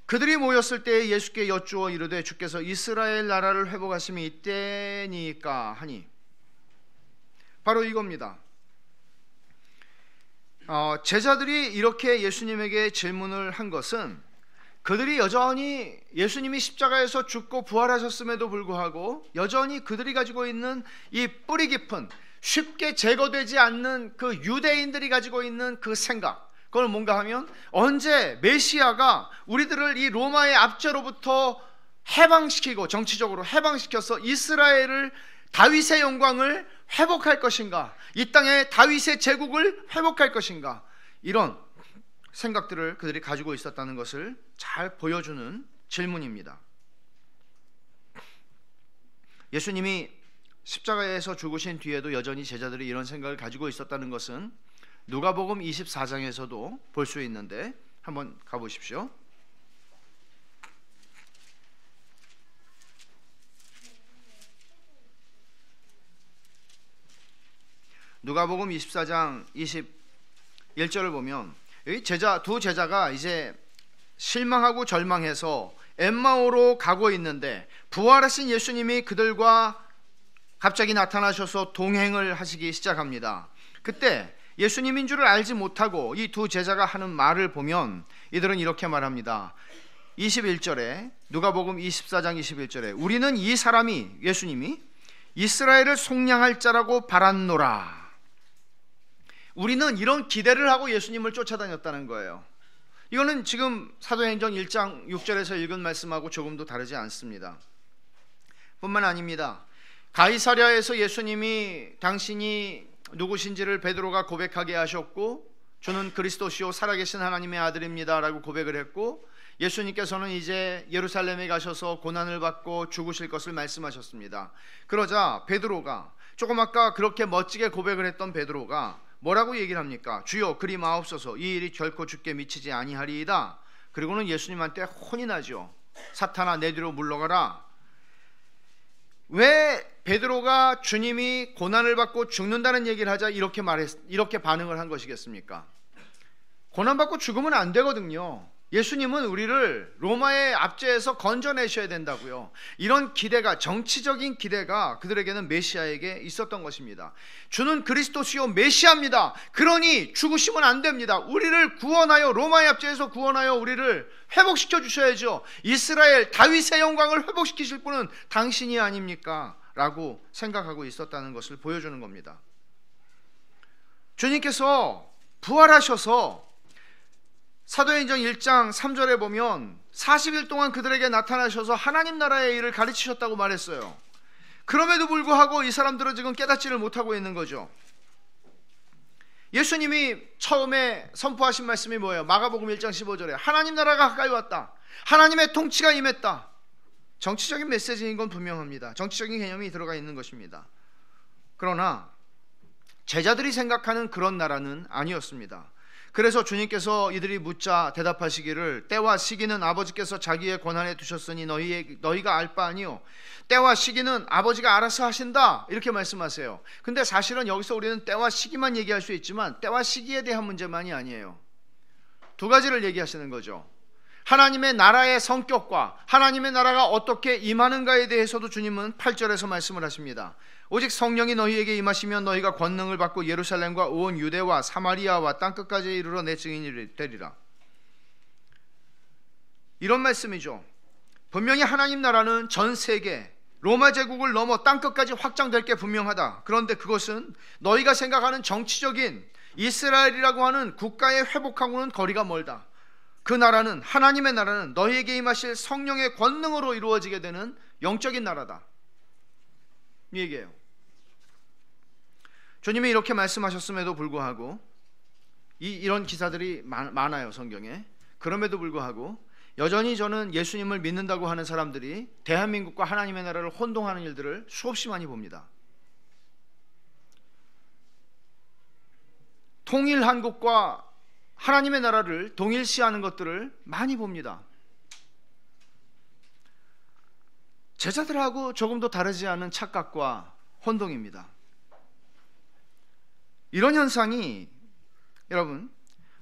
그들이 모였을 때 예수께 여쭈어 이르되 주께서 이스라엘 나라를 회복하심이 이때니까 하니, 바로 이겁니다. 제자들이 이렇게 예수님에게 질문을 한 것은, 그들이 여전히 예수님이 십자가에서 죽고 부활하셨음에도 불구하고 여전히 그들이 가지고 있는 이 뿌리 깊은, 쉽게 제거되지 않는 그 유대인들이 가지고 있는 그 생각, 그걸 뭔가 하면 언제 메시아가 우리들을 이 로마의 압제로부터 해방시키고 정치적으로 해방시켜서 이스라엘을, 다윗의 영광을 회복할 것인가, 이 땅에 다윗의 제국을 회복할 것인가, 이런 생각들을 그들이 가지고 있었다는 것을 잘 보여주는 질문입니다. 예수님이 십자가에서 죽으신 뒤에도 여전히 제자들이 이런 생각을 가지고 있었다는 것은 누가복음 24장에서도 볼 수 있는데, 한번 가보십시오. 누가복음 24장 21절을 보면, 여기 두 제자가 이제 실망하고 절망해서 엠마오로 가고 있는데, 부활하신 예수님이 그들과 갑자기 나타나셔서 동행을 하시기 시작합니다. 그때 예수님인 줄을 알지 못하고 이 두 제자가 하는 말을 보면 이들은 이렇게 말합니다. 21절에, 누가복음 24장 21절에 우리는 이 사람이, 예수님이 이스라엘을 속량할 자라고 바랐노라. 우리는 이런 기대를 하고 예수님을 쫓아다녔다는 거예요. 이거는 지금 사도행전 1장 6절에서 읽은 말씀하고 조금도 다르지 않습니다. 뿐만 아닙니다. 가이사랴에서 예수님이 당신이 누구신지를 베드로가 고백하게 하셨고, 저는 그리스도시요 살아계신 하나님의 아들입니다 라고 고백을 했고, 예수님께서는 이제 예루살렘에 가셔서 고난을 받고 죽으실 것을 말씀하셨습니다. 그러자 베드로가, 조금 아까 그렇게 멋지게 고백을 했던 베드로가 뭐라고 얘기를 합니까? 주여 그리 마옵소서, 이 일이 결코 주께 미치지 아니하리이다. 그리고는 예수님한테 혼이 나죠. 사탄아 내 뒤로 물러가라. 왜 베드로가 주님이 고난을 받고 죽는다는 얘기를 하자 이렇게 반응을 한 것이겠습니까? 고난받고 죽으면 안 되거든요. 예수님은 우리를 로마의 압제에서 건져내셔야 된다고요. 이런 기대가, 정치적인 기대가 그들에게는 메시아에게 있었던 것입니다. 주는 그리스도시요 메시아입니다. 그러니 죽으시면 안 됩니다. 우리를 구원하여, 로마의 압제에서 구원하여 우리를 회복시켜 주셔야죠. 이스라엘 다윗의 영광을 회복시키실 분은 당신이 아닙니까? 라고 생각하고 있었다는 것을 보여주는 겁니다. 주님께서 부활하셔서 사도행전 1장 3절에 보면 40일 동안 그들에게 나타나셔서 하나님 나라의 일을 가르치셨다고 말했어요. 그럼에도 불구하고 이 사람들은 지금 깨닫지를 못하고 있는 거죠. 예수님이 처음에 선포하신 말씀이 뭐예요? 마가복음 1장 15절에 하나님 나라가 가까이 왔다, 하나님의 통치가 임했다. 정치적인 메시지인 건 분명합니다. 정치적인 개념이 들어가 있는 것입니다. 그러나 제자들이 생각하는 그런 나라는 아니었습니다. 그래서 주님께서 이들이 묻자 대답하시기를, 때와 시기는 아버지께서 자기의 권한에 두셨으니 너희가 알 바 아니요, 때와 시기는 아버지가 알아서 하신다, 이렇게 말씀하세요. 근데 사실은 여기서 우리는 때와 시기만 얘기할 수 있지만 때와 시기에 대한 문제만이 아니에요. 두 가지를 얘기하시는 거죠. 하나님의 나라의 성격과 하나님의 나라가 어떻게 임하는가에 대해서도 주님은 8절에서 말씀을 하십니다. 오직 성령이 너희에게 임하시면 너희가 권능을 받고 예루살렘과 온 유대와 사마리아와 땅끝까지 이르러 내 증인이 되리라. 이런 말씀이죠. 분명히 하나님 나라는 전 세계 로마 제국을 넘어 땅끝까지 확장될 게 분명하다. 그런데 그것은 너희가 생각하는 정치적인 이스라엘이라고 하는 국가의 회복하고는 거리가 멀다. 그 나라는, 하나님의 나라는 너희에게 임하실 성령의 권능으로 이루어지게 되는 영적인 나라다, 이 얘기예요. 주님이 이렇게 말씀하셨음에도 불구하고 이런 기사들이 많아요, 성경에. 그럼에도 불구하고 여전히 저는 예수님을 믿는다고 하는 사람들이 대한민국과 하나님의 나라를 혼동하는 일들을 수없이 많이 봅니다. 통일한국과 하나님의 나라를 동일시하는 것들을 많이 봅니다. 제자들하고 조금도 다르지 않은 착각과 혼동입니다. 이런 현상이 여러분,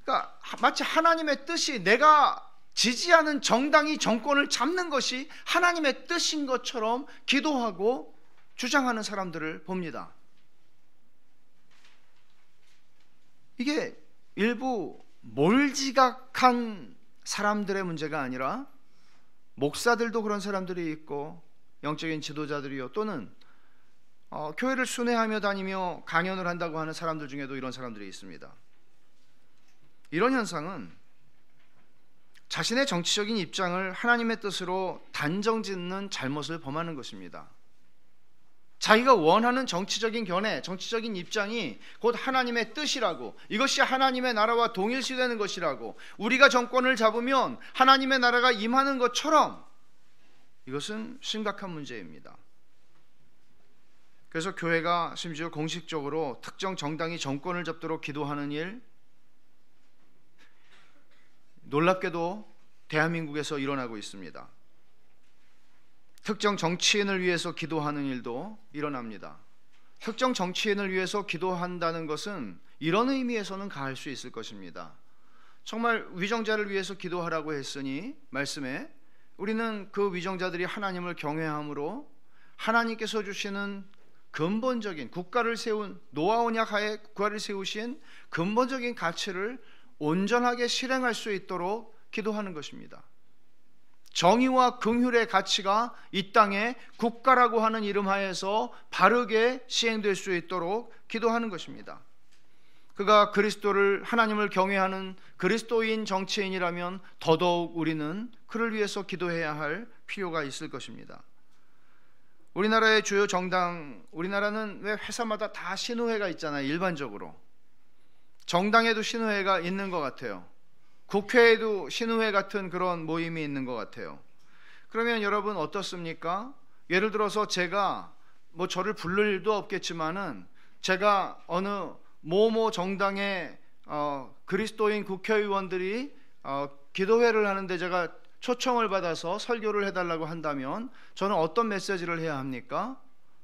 그러니까 마치 하나님의 뜻이, 내가 지지하는 정당이 정권을 잡는 것이 하나님의 뜻인 것처럼 기도하고 주장하는 사람들을 봅니다. 이게 일부 몰지각한 사람들의 문제가 아니라 목사들도 그런 사람들이 있고 영적인 지도자들이요, 또는 교회를 순회하며 다니며 강연을 한다고 하는 사람들 중에도 이런 사람들이 있습니다. 이런 현상은 자신의 정치적인 입장을 하나님의 뜻으로 단정짓는 잘못을 범하는 것입니다. 자기가 원하는 정치적인 견해, 정치적인 입장이 곧 하나님의 뜻이라고, 이것이 하나님의 나라와 동일시되는 것이라고, 우리가 정권을 잡으면 하나님의 나라가 임하는 것처럼, 이것은 심각한 문제입니다. 그래서 교회가 심지어 공식적으로 특정 정당이 정권을 잡도록 기도하는 일, 놀랍게도 대한민국에서 일어나고 있습니다. 특정 정치인을 위해서 기도하는 일도 일어납니다. 특정 정치인을 위해서 기도한다는 것은 이런 의미에서는 가할 수 있을 것입니다. 정말 위정자를 위해서 기도하라고 했으니 말씀에 우리는 그 위정자들이 하나님을 경외함으로 하나님께서 주시는 근본적인 국가를 세운, 노아 언약 하에 국가를 세우신 근본적인 가치를 온전하게 실행할 수 있도록 기도하는 것입니다. 정의와 긍휼의 가치가 이 땅에 국가라고 하는 이름 하에서 바르게 시행될 수 있도록 기도하는 것입니다. 그가 그리스도를, 하나님을 경외하는 그리스도인 정치인이라면 더더욱 우리는 그를 위해서 기도해야 할 필요가 있을 것입니다. 우리나라의 주요 정당, 우리나라는 왜 회사마다 다 신우회가 있잖아요. 일반적으로 정당에도 신우회가 있는 것 같아요. 국회에도 신우회 같은 그런 모임이 있는 것 같아요. 그러면 여러분 어떻습니까? 예를 들어서 제가 저를 부를 일도 없겠지만은 제가 어느 모모 정당의 그리스도인 국회의원들이 기도회를 하는데 제가 초청을 받아서 설교를 해달라고 한다면 저는 어떤 메시지를 해야 합니까?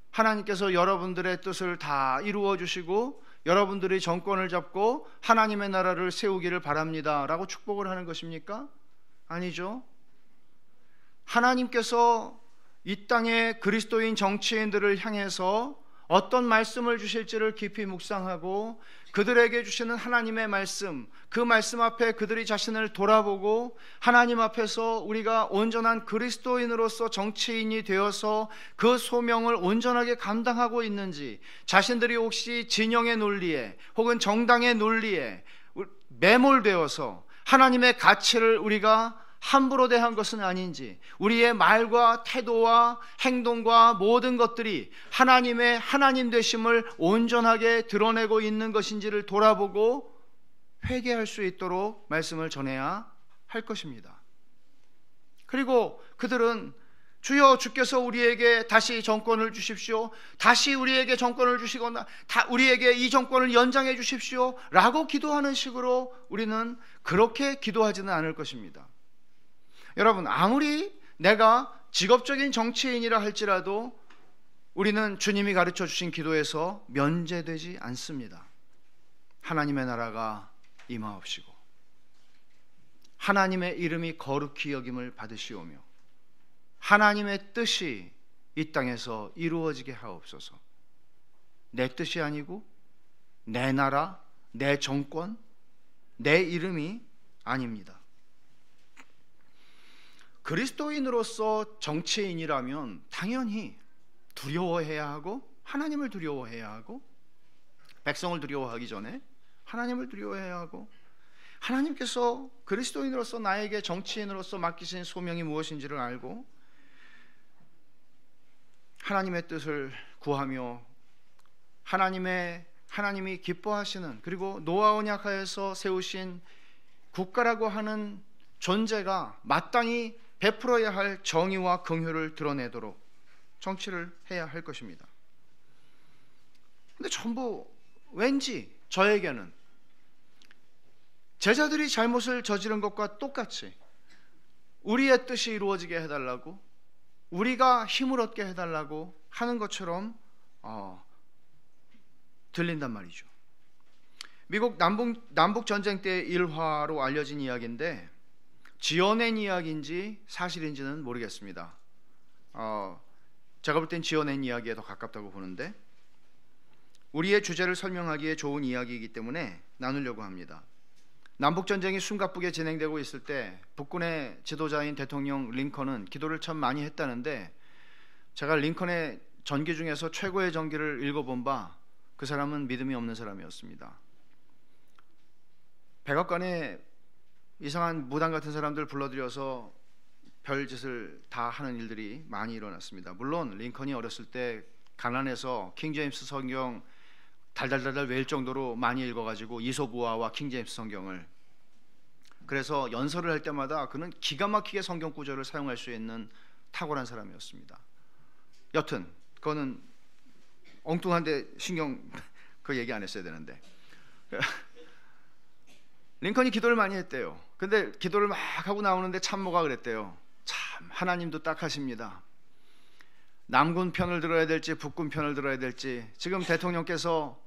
하나님께서 여러분들의 뜻을 다 이루어 주시고 여러분들이 정권을 잡고 하나님의 나라를 세우기를 바랍니다 라고 축복을 하는 것입니까? 아니죠. 하나님께서 이 땅의 그리스도인 정치인들을 향해서 어떤 말씀을 주실지를 깊이 묵상하고 그들에게 주시는 하나님의 말씀, 그 말씀 앞에 그들이 자신을 돌아보고 하나님 앞에서 우리가 온전한 그리스도인으로서 정치인이 되어서 그 소명을 온전하게 감당하고 있는지, 자신들이 혹시 진영의 논리에 혹은 정당의 논리에 매몰되어서 하나님의 가치를 우리가 함부로 대한 것은 아닌지, 우리의 말과 태도와 행동과 모든 것들이 하나님의 하나님 되심을 온전하게 드러내고 있는 것인지를 돌아보고 회개할 수 있도록 말씀을 전해야 할 것입니다. 그리고 그들은 주여 주께서 우리에게 다시 정권을 주십시오, 다시 우리에게 정권을 주시거나 우리에게 이 정권을 연장해 주십시오 라고 기도하는 식으로 우리는 그렇게 기도하지는 않을 것입니다. 여러분, 아무리 내가 직업적인 정치인이라 할지라도 우리는 주님이 가르쳐 주신 기도에서 면제되지 않습니다. 하나님의 나라가 임하옵시고 하나님의 이름이 거룩히 여김을 받으시오며 하나님의 뜻이 이 땅에서 이루어지게 하옵소서. 내 뜻이 아니고 내 나라, 내 정권, 내 이름이 아닙니다. 그리스도인으로서 정치인이라면 당연히 두려워해야 하고 하나님을 두려워해야 하고 백성을 두려워하기 전에 하나님을 두려워해야 하고 하나님께서 그리스도인으로서 나에게 정치인으로서 맡기신 소명이 무엇인지를 알고 하나님의 뜻을 구하며 하나님이 기뻐하시는 그리고 노아 언약하에서 세우신 국가라고 하는 존재가 마땅히 베풀어야 할 정의와 긍휼을 드러내도록 정치를 해야 할 것입니다. 근데 전부 왠지 저에게는 제자들이 잘못을 저지른 것과 똑같이 우리의 뜻이 이루어지게 해달라고 우리가 힘을 얻게 해달라고 하는 것처럼 들린단 말이죠. 미국 남북 전쟁 때 일화로 알려진 이야기인데 지어낸 이야기인지 사실인지는 모르겠습니다. 제가 볼 땐 지어낸 이야기에 더 가깝다고 보는데 우리의 주제를 설명하기에 좋은 이야기이기 때문에 나누려고 합니다. 남북 전쟁이 숨가쁘게 진행되고 있을 때 북군의 지도자인 대통령 링컨은 기도를 참 많이 했다는데 제가 링컨의 전기 중에서 최고의 전기를 읽어본 바 그 사람은 믿음이 없는 사람이었습니다. 백악관에 이상한 무당 같은 사람들 불러들여서 별짓을 다 하는 일들이 많이 일어났습니다. 물론 링컨이 어렸을 때 가난해서 킹제임스 성경 달달달달 외울 정도로 많이 읽어가지고 이솝우화와 킹제임스 성경을 그래서 연설을 할 때마다 그는 기가 막히게 성경 구절을 사용할 수 있는 탁월한 사람이었습니다. 여튼 그거는 엉뚱한데 신경 그 얘기 안 했어야 되는데 링컨이 기도를 많이 했대요. 근데 기도를 막 하고 나오는데 참모가 그랬대요. 참 하나님도 딱하십니다. 남군 편을 들어야 될지 북군 편을 들어야 될지 지금 대통령께서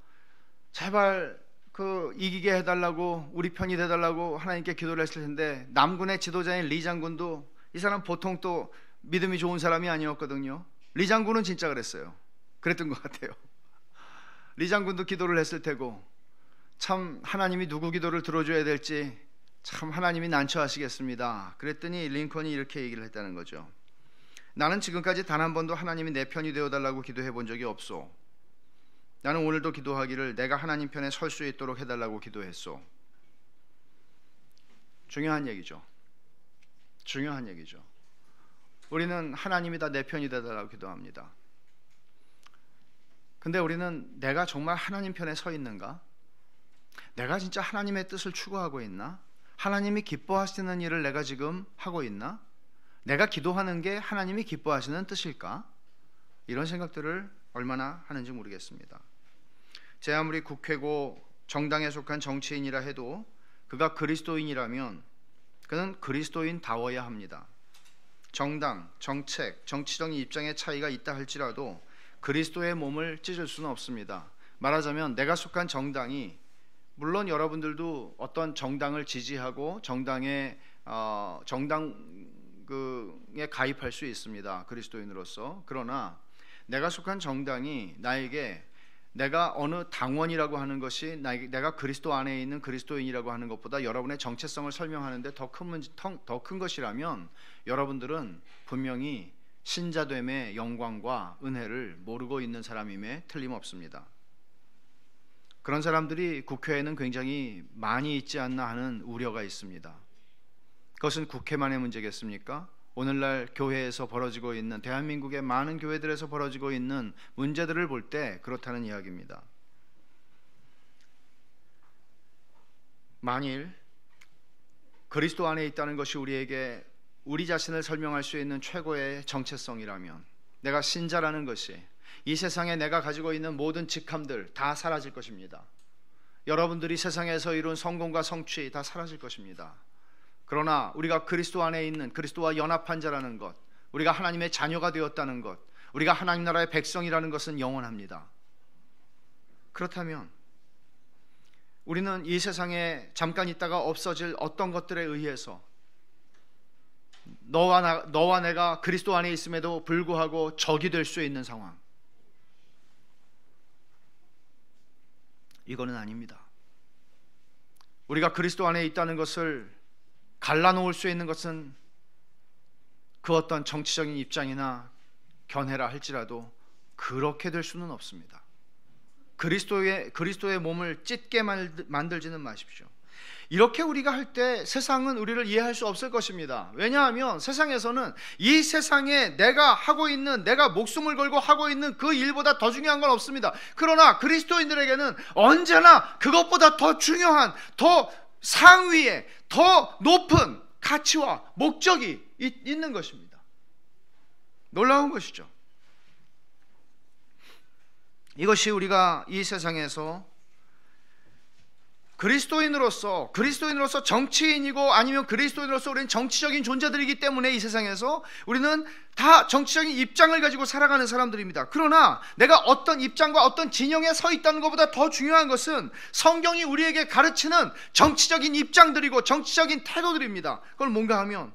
제발 그 이기게 해달라고 우리 편이 돼달라고 하나님께 기도를 했을 텐데 남군의 지도자인 리 장군도 이 사람 보통 또 믿음이 좋은 사람이 아니었거든요. 리 장군은 진짜 그랬던 것 같아요. 리 장군도 기도를 했을 테고 참 하나님이 누구 기도를 들어줘야 될지 참 하나님이 난처하시겠습니다. 그랬더니 링컨이 이렇게 얘기를 했다는 거죠. 나는 지금까지 단 한 번도 하나님이 내 편이 되어달라고 기도해 본 적이 없소. 나는 오늘도 기도하기를 내가 하나님 편에 설 수 있도록 해달라고 기도했소. 중요한 얘기죠. 우리는 하나님이 다 내 편이 되달라고 기도합니다. 근데 우리는 내가 정말 하나님 편에 서 있는가? 내가 진짜 하나님의 뜻을 추구하고 있나? 하나님이 기뻐하시는 일을 내가 지금 하고 있나? 내가 기도하는 게 하나님이 기뻐하시는 뜻일까? 이런 생각들을 얼마나 하는지 모르겠습니다. 제 아무리 국회고 정당에 속한 정치인이라 해도 그가 그리스도인이라면 그는 그리스도인다워야 합니다. 정당, 정책, 정치적인 입장의 차이가 있다 할지라도 그리스도의 몸을 찢을 수는 없습니다. 말하자면 내가 속한 정당이 물론 여러분들도 어떤 정당을 지지하고 정당에 가입할 수 있습니다. 그리스도인으로서. 그러나 내가 속한 정당이 나에게 내가 어느 당원이라고 하는 것이 내가 그리스도 안에 있는 그리스도인이라고 하는 것보다 여러분의 정체성을 설명하는데 더 큰 것이라면 여러분들은 분명히 신자됨의 영광과 은혜를 모르고 있는 사람임에 틀림없습니다. 그런 사람들이 국회에는 굉장히 많이 있지 않나 하는 우려가 있습니다. 그것은 국회만의 문제겠습니까? 오늘날 교회에서 벌어지고 있는 대한민국의 많은 교회들에서 벌어지고 있는 문제들을 볼 때 그렇다는 이야기입니다. 만일 그리스도 안에 있다는 것이 우리에게 우리 자신을 설명할 수 있는 최고의 정체성이라면 내가 신자라는 것이 이 세상에 내가 가지고 있는 모든 직함들 다 사라질 것입니다. 여러분들이 세상에서 이룬 성공과 성취 다 사라질 것입니다. 그러나 우리가 그리스도 안에 있는 그리스도와 연합한 자라는 것, 우리가 하나님의 자녀가 되었다는 것, 우리가 하나님 나라의 백성이라는 것은 영원합니다. 그렇다면 우리는 이 세상에 잠깐 있다가 없어질 어떤 것들에 의해서 너와 내가 그리스도 안에 있음에도 불구하고 적이 될 수 있는 상황, 이거는 아닙니다. 우리가 그리스도 안에 있다는 것을 갈라놓을 수 있는 것은 그 어떤 정치적인 입장이나 견해라 할지라도 그렇게 될 수는 없습니다. 그리스도의 몸을 찢게 만들지는 마십시오. 이렇게 우리가 할 때 세상은 우리를 이해할 수 없을 것입니다. 왜냐하면 세상에서는 이 세상에 내가 목숨을 걸고 하고 있는 그 일보다 더 중요한 건 없습니다. 그러나 그리스도인들에게는 언제나 그것보다 더 중요한, 더 상위에, 더 높은 가치와 목적이 있는 것입니다. 놀라운 것이죠. 이것이 우리가 이 세상에서 그리스도인으로서 정치인이고 아니면 그리스도인으로서 우리는 정치적인 존재들이기 때문에 이 세상에서 우리는 다 정치적인 입장을 가지고 살아가는 사람들입니다. 그러나 내가 어떤 입장과 어떤 진영에 서 있다는 것보다 더 중요한 것은 성경이 우리에게 가르치는 정치적인 입장들이고 정치적인 태도들입니다. 그걸 뭔가 하면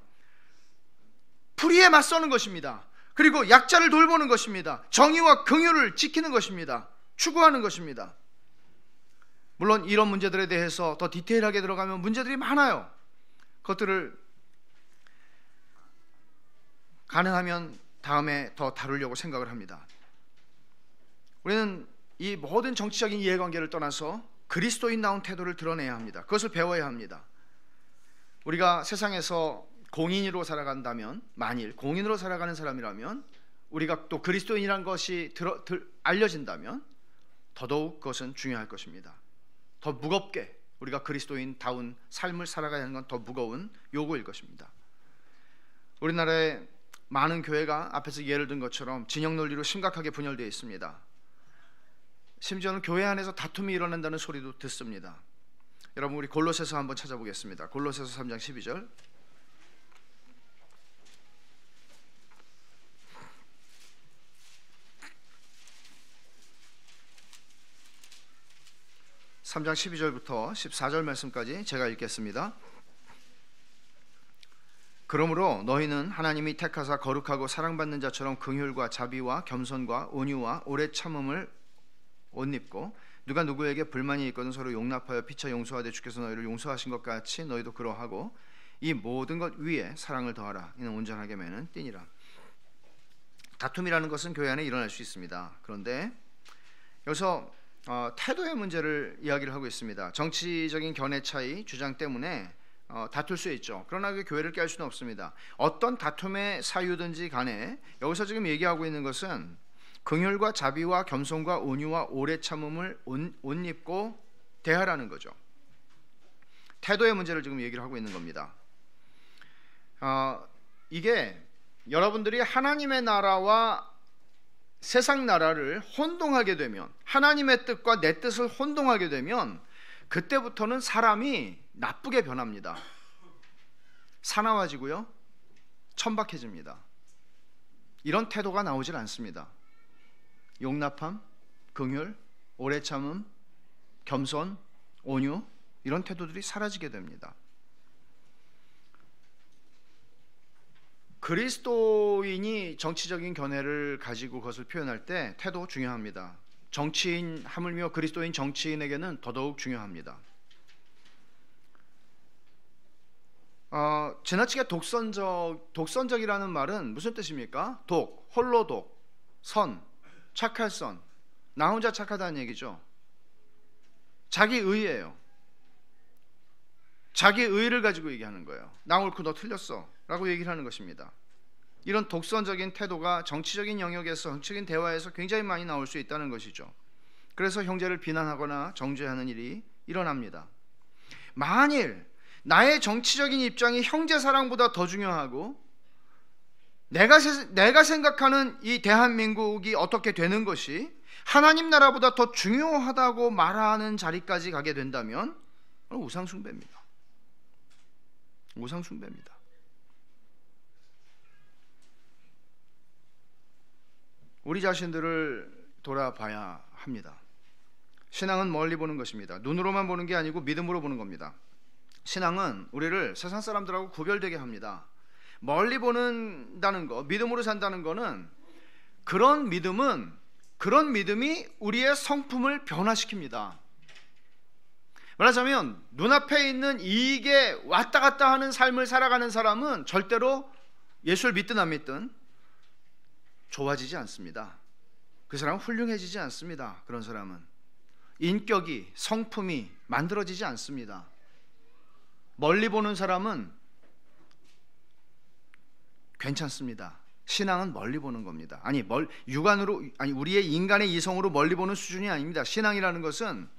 불의에 맞서는 것입니다. 그리고 약자를 돌보는 것입니다. 정의와 긍휼을 지키는 것입니다. 추구하는 것입니다. 물론 이런 문제들에 대해서 더 디테일하게 들어가면 문제들이 많아요. 그것들을 가능하면 다음에 더 다루려고 생각을 합니다. 우리는 이 모든 정치적인 이해관계를 떠나서 그리스도인다운 태도를 드러내야 합니다. 그것을 배워야 합니다. 우리가 세상에서 공인으로 살아간다면, 만일 공인으로 살아가는 사람이라면, 우리가 또 그리스도인이라는 것이 알려진다면 더더욱 그것은 중요할 것입니다. 더 무겁게 우리가 그리스도인다운 삶을 살아가야 하는 건 더 무거운 요구일 것입니다. 우리나라의 많은 교회가 앞에서 예를 든 것처럼 진영 논리로 심각하게 분열되어 있습니다. 심지어는 교회 안에서 다툼이 일어난다는 소리도 듣습니다. 여러분, 우리 골로새서 한번 찾아보겠습니다. 골로새서 3장 12절. (3장 12절부터) (14절) 말씀까지 제가 읽겠습니다. 그러므로 너희는 하나님이 택하사 거룩하고 사랑받는 자처럼 긍휼과 자비와 겸손과 온유와 오래 참음을 옷 입고, 누가 누구에게 불만이 있거든 서로 용납하여 피차 용서하되 주께서 너희를 용서하신 것 같이 너희도 그러하고, 이 모든 것 위에 사랑을 더하라. 이는 온전하게 매는 띠니라. 다툼이라는 것은 교회 안에 일어날 수 있습니다. 그런데 여기서 태도의 문제를 이야기를 하고 있습니다. 정치적인 견해 차이, 주장 때문에 다툴 수 있죠. 그러나 그 교회를 깰 수는 없습니다. 어떤 다툼의 사유든지 간에 여기서 지금 얘기하고 있는 것은 긍휼과 자비와 겸손과 온유와 오래 참음을 옷 입고 대하라는 거죠. 태도의 문제를 지금 얘기를 하고 있는 겁니다. 이게 여러분들이 하나님의 나라와 세상 나라를 혼동하게 되면, 하나님의 뜻과 내 뜻을 혼동하게 되면 그때부터는 사람이 나쁘게 변합니다. 사나워지고요, 천박해집니다. 이런 태도가 나오질 않습니다. 용납함, 긍휼, 오래 참음, 겸손, 온유, 이런 태도들이 사라지게 됩니다. 그리스도인이 정치적인 견해를 가지고 그것을 표현할 때 태도 중요합니다. 정치인, 하물며 그리스도인 정치인에게는 더더욱 중요합니다. 지나치게 독선적이라는 말은 무슨 뜻입니까? 독, 홀로 독, 선, 착할 선, 나 혼자 착하다는 얘기죠. 자기 의예요. 자기 의를 가지고 얘기하는 거예요. 나 옳고 너 틀렸어 라고 얘기를 하는 것입니다. 이런 독선적인 태도가 정치적인 영역에서, 정치적인 대화에서 굉장히 많이 나올 수 있다는 것이죠. 그래서 형제를 비난하거나 정죄하는 일이 일어납니다. 만일 나의 정치적인 입장이 형제 사랑보다 더 중요하고 내가 생각하는 이 대한민국이 어떻게 되는 것이 하나님 나라보다 더 중요하다고 말하는 자리까지 가게 된다면 우상숭배입니다. 우상숭배입니다. 우리 자신들을 돌아봐야 합니다. 신앙은 멀리 보는 것입니다. 눈으로만 보는 게 아니고 믿음으로 보는 겁니다. 신앙은 우리를 세상 사람들하고 구별되게 합니다. 멀리 보는다는 거, 믿음으로 산다는 거는 그런 믿음이 우리의 성품을 변화시킵니다. 말하자면 눈앞에 있는 이익에 왔다 갔다 하는 삶을 살아가는 사람은 절대로 예수를 믿든 안 믿든 좋아지지 않습니다. 그 사람은 훌륭해지지 않습니다. 그런 사람은 인격이, 성품이 만들어지지 않습니다. 멀리 보는 사람은 괜찮습니다. 신앙은 멀리 보는 겁니다. 육안으로, 우리의 인간의 이성으로 멀리 보는 수준이 아닙니다. 신앙이라는 것은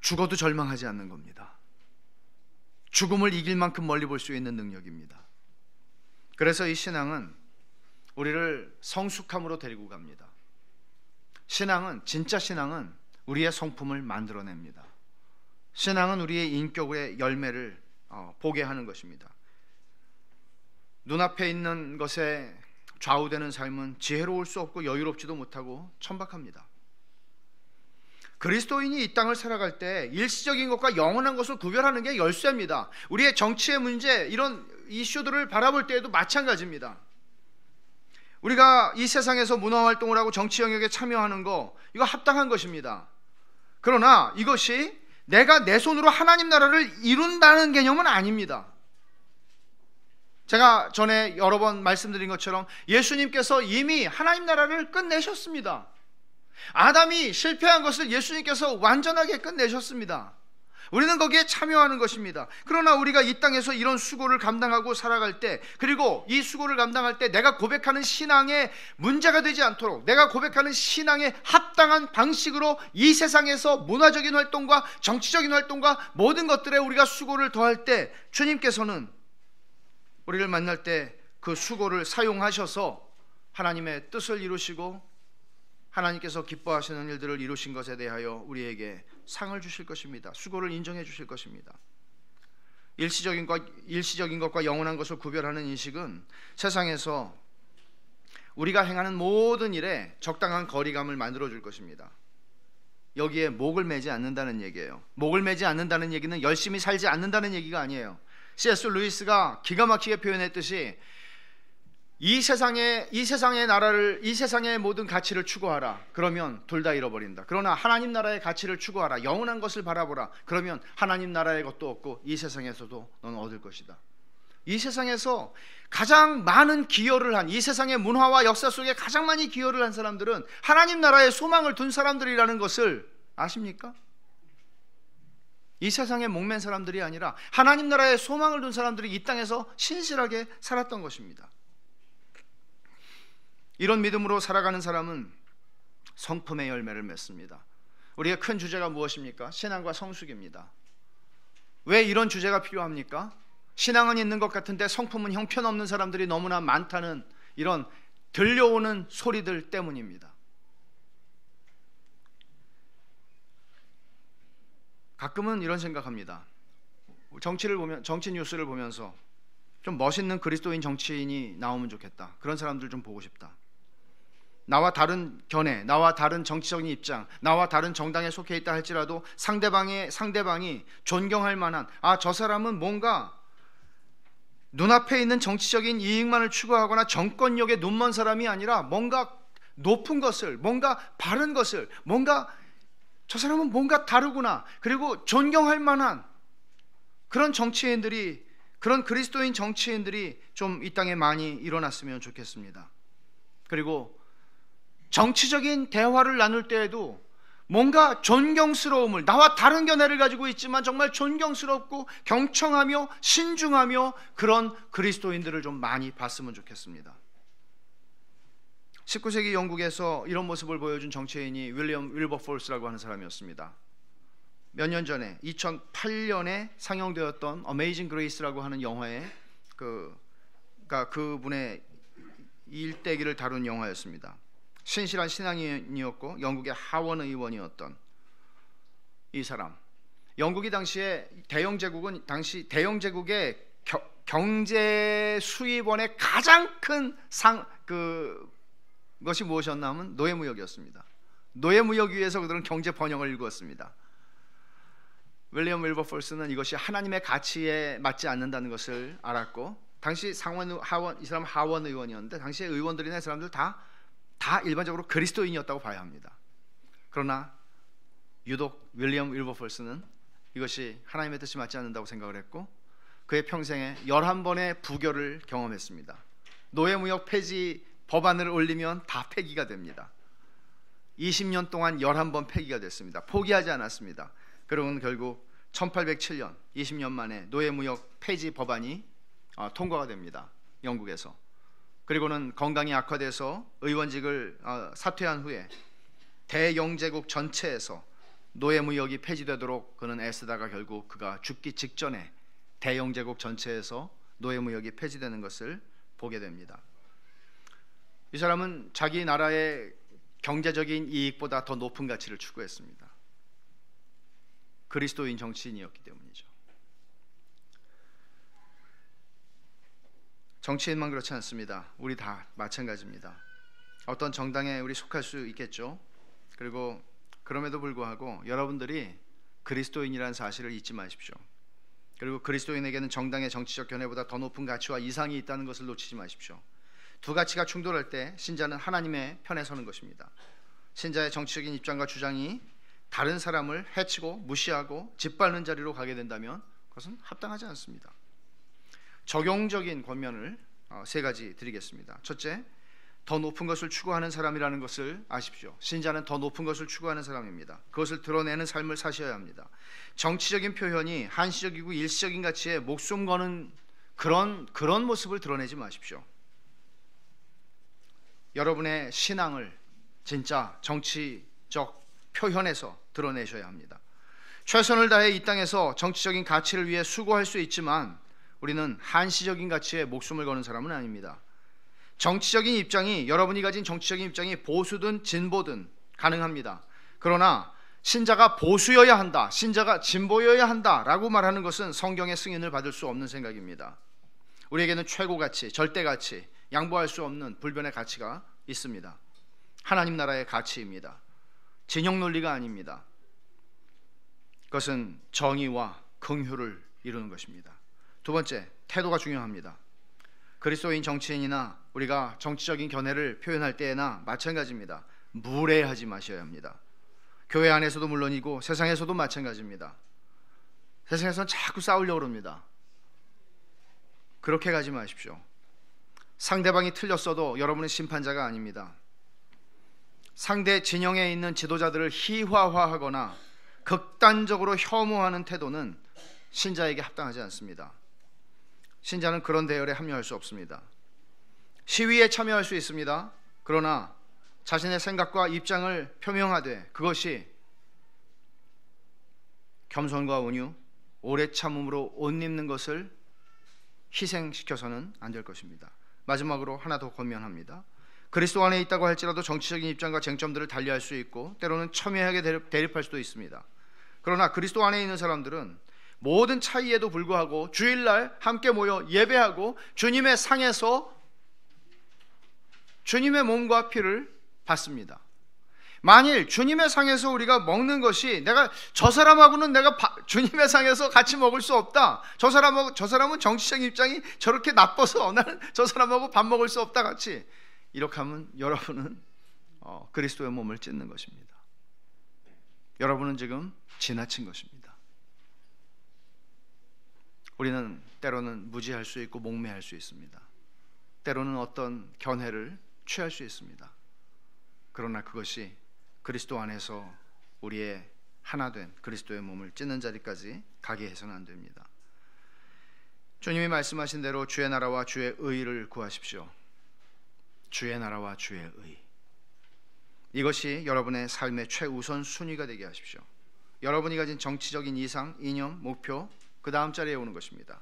죽어도 절망하지 않는 겁니다. 죽음을 이길 만큼 멀리 볼 수 있는 능력입니다. 그래서 이 신앙은 우리를 성숙함으로 데리고 갑니다. 진짜 신앙은 우리의 성품을 만들어냅니다. 신앙은 우리의 인격의 열매를 보게 하는 것입니다. 눈앞에 있는 것에 좌우되는 삶은 지혜로울 수 없고 여유롭지도 못하고 천박합니다. 그리스도인이 이 땅을 살아갈 때 일시적인 것과 영원한 것을 구별하는 게 열쇠입니다. 우리의 정치의 문제, 이런 이슈들을 바라볼 때에도 마찬가지입니다. 우리가 이 세상에서 문화활동을 하고 정치 영역에 참여하는 거, 이거 합당한 것입니다. 그러나 이것이 내가 내 손으로 하나님 나라를 이룬다는 개념은 아닙니다. 제가 전에 여러 번 말씀드린 것처럼 예수님께서 이미 하나님 나라를 끝내셨습니다. 아담이 실패한 것을 예수님께서 완전하게 끝내셨습니다. 우리는 거기에 참여하는 것입니다. 그러나 우리가 이 땅에서 이런 수고를 감당하고 살아갈 때, 그리고 이 수고를 감당할 때 내가 고백하는 신앙에 문제가 되지 않도록, 내가 고백하는 신앙에 합당한 방식으로 이 세상에서 문화적인 활동과 정치적인 활동과 모든 것들에 우리가 수고를 더할 때, 주님께서는 우리를 만날 때 그 수고를 사용하셔서 하나님의 뜻을 이루시고 하나님께서 기뻐하시는 일들을 이루신 것에 대하여 우리에게 상을 주실 것입니다. 수고를 인정해 주실 것입니다. 일시적인 것과 영원한 것을 구별하는 인식은 세상에서 우리가 행하는 모든 일에 적당한 거리감을 만들어 줄 것입니다. 여기에 목을 매지 않는다는 얘기예요. 목을 매지 않는다는 얘기는 열심히 살지 않는다는 얘기가 아니에요. C.S. 루이스가 기가 막히게 표현했듯이 이 세상의 나라를, 이 세상의 모든 가치를 추구하라. 그러면 둘 다 잃어버린다. 그러나 하나님 나라의 가치를 추구하라. 영원한 것을 바라보라. 그러면 하나님 나라의 것도 얻고 이 세상에서도 너는 얻을 것이다. 이 세상에서 가장 많은 기여를 한, 이 세상의 문화와 역사 속에 가장 많이 기여를 한 사람들은 하나님 나라에 소망을 둔 사람들이라는 것을 아십니까? 이 세상에 목맨 사람들이 아니라 하나님 나라에 소망을 둔 사람들이 이 땅에서 신실하게 살았던 것입니다. 이런 믿음으로 살아가는 사람은 성품의 열매를 맺습니다. 우리의 큰 주제가 무엇입니까? 신앙과 성숙입니다. 왜 이런 주제가 필요합니까? 신앙은 있는 것 같은데 성품은 형편없는 사람들이 너무나 많다는 이런 들려오는 소리들 때문입니다. 가끔은 이런 생각합니다. 정치 뉴스를 보면서 좀 멋있는 그리스도인 정치인이 나오면 좋겠다. 그런 사람들 좀 보고 싶다. 나와 다른 견해, 나와 다른 정치적인 입장, 나와 다른 정당에 속해 있다 할지라도 상대방이 존경할 만한, 저 사람은 뭔가 눈앞에 있는 정치적인 이익만을 추구하거나 정권력에 눈먼 사람이 아니라 뭔가 높은 것을, 뭔가 바른 것을, 저 사람은 뭔가 다르구나, 그리고 존경할 만한 그런 정치인들이, 그런 그리스도인 정치인들이 좀 이 땅에 많이 일어났으면 좋겠습니다. 그리고 정치적인 대화를 나눌 때에도 뭔가 존경스러움을, 나와 다른 견해를 가지고 있지만 정말 존경스럽고 경청하며 신중하며 그런 그리스도인들을 좀 많이 봤으면 좋겠습니다. 19세기 영국에서 이런 모습을 보여준 정치인이 윌리엄 윌버포스라고 하는 사람이었습니다. 몇 년 전에 2008년에 상영되었던 어메이징 그레이스라고 하는 영화에 그분의 일대기를 다룬 영화였습니다. 신실한 신앙인이었고 영국의 하원 의원이었던 이 사람, 영국이 당시에 대영 제국의 경제 수입원의 가장 큰 것이 무엇이었나 하면 노예무역이었습니다. 노예무역 위에서 그들은 경제 번영을 일구었습니다. 윌리엄 윌버포스는 이것이 하나님의 가치에 맞지 않는다는 것을 알았고, 당시 이 사람 하원 의원이었는데 당시의 의원들이나 사람들 다 일반적으로 그리스도인이었다고 봐야 합니다. 그러나 유독 윌리엄 윌버포스는 이것이 하나님의 뜻이 맞지 않는다고 생각을 했고, 그의 평생에 11번의 부결을 경험했습니다. 노예무역 폐지 법안을 올리면 다 폐기가 됩니다. 20년 동안 11번 폐기가 됐습니다. 포기하지 않았습니다. 그러고는 결국 1807년 20년 만에 노예무역 폐지 법안이 통과가 됩니다. 영국에서. 그리고는 건강이 악화돼서 의원직을 사퇴한 후에 대영제국 전체에서 노예무역이 폐지되도록 그는 애쓰다가 결국 그가 죽기 직전에 대영제국 전체에서 노예무역이 폐지되는 것을 보게 됩니다. 이 사람은 자기 나라의 경제적인 이익보다 더 높은 가치를 추구했습니다. 그리스도인 정치인이었기 때문이죠. 정치인만 그렇지 않습니다. 우리 다 마찬가지입니다. 어떤 정당에 우리 속할 수 있겠죠. 그리고 그럼에도 불구하고 여러분들이 그리스도인이라는 사실을 잊지 마십시오. 그리고 그리스도인에게는 정당의 정치적 견해보다 더 높은 가치와 이상이 있다는 것을 놓치지 마십시오. 두 가치가 충돌할 때 신자는 하나님의 편에 서는 것입니다. 신자의 정치적인 입장과 주장이 다른 사람을 해치고 무시하고 짓밟는 자리로 가게 된다면 그것은 합당하지 않습니다. 적용적인 권면을 세 가지 드리겠습니다. 첫째, 더 높은 것을 추구하는 사람이라는 것을 아십시오. 신자는 더 높은 것을 추구하는 사람입니다. 그것을 드러내는 삶을 사셔야 합니다. 정치적인 표현이 한시적이고 일시적인 가치에 목숨 거는 그런 모습을 드러내지 마십시오. 여러분의 신앙을 진짜 정치적 표현에서 드러내셔야 합니다. 최선을 다해 이 땅에서 정치적인 가치를 위해 수고할 수 있지만 우리는 한시적인 가치에 목숨을 거는 사람은 아닙니다. 정치적인 입장이, 여러분이 가진 정치적인 입장이 보수든 진보든 가능합니다. 그러나 신자가 보수여야 한다, 신자가 진보여야 한다라고 말하는 것은 성경의 승인을 받을 수 없는 생각입니다. 우리에게는 최고 가치, 절대 가치, 양보할 수 없는 불변의 가치가 있습니다. 하나님 나라의 가치입니다. 진영 논리가 아닙니다. 그것은 정의와 긍휼을 이루는 것입니다. 두 번째, 태도가 중요합니다. 그리스도인 정치인이나 우리가 정치적인 견해를 표현할 때에나 마찬가지입니다. 무례하지 마셔야 합니다. 교회 안에서도 물론이고 세상에서도 마찬가지입니다. 세상에서는 자꾸 싸우려고 합니다. 그렇게 가지 마십시오. 상대방이 틀렸어도 여러분은 심판자가 아닙니다. 상대 진영에 있는 지도자들을 희화화하거나 극단적으로 혐오하는 태도는 신자에게 합당하지 않습니다. 신자는 그런 대열에 합류할 수 없습니다. 시위에 참여할 수 있습니다. 그러나 자신의 생각과 입장을 표명하되 그것이 겸손과 온유, 오래 참음으로 옷 입는 것을 희생시켜서는 안 될 것입니다. 마지막으로 하나 더 권면합니다. 그리스도 안에 있다고 할지라도 정치적인 입장과 쟁점들을 달리할 수 있고 때로는 첨예하게 대립할 수도 있습니다. 그러나 그리스도 안에 있는 사람들은 모든 차이에도 불구하고 주일날 함께 모여 예배하고 주님의 상에서 주님의 몸과 피를 받습니다. 만일 주님의 상에서 우리가 먹는 것이 내가 저 사람하고는 내가 주님의 상에서 같이 먹을 수 없다, 저 사람은 정치적인 입장이 저렇게 나빠서 나는 저 사람하고 밥 먹을 수 없다 같이, 이렇게 하면 여러분은 그리스도의 몸을 찢는 것입니다. 여러분은 지금 지나친 것입니다. 우리는 때로는 무지할 수 있고 목매할 수 있습니다. 때로는 어떤 견해를 취할 수 있습니다. 그러나 그것이 그리스도 안에서 우리의 하나 된 그리스도의 몸을 찢는 자리까지 가게 해서는 안 됩니다. 주님이 말씀하신 대로 주의 나라와 주의 의를 구하십시오. 주의 나라와 주의 의, 이것이 여러분의 삶의 최우선 순위가 되게 하십시오. 여러분이 가진 정치적인 이상, 이념, 목표, 그 다음 자리에 오는 것입니다.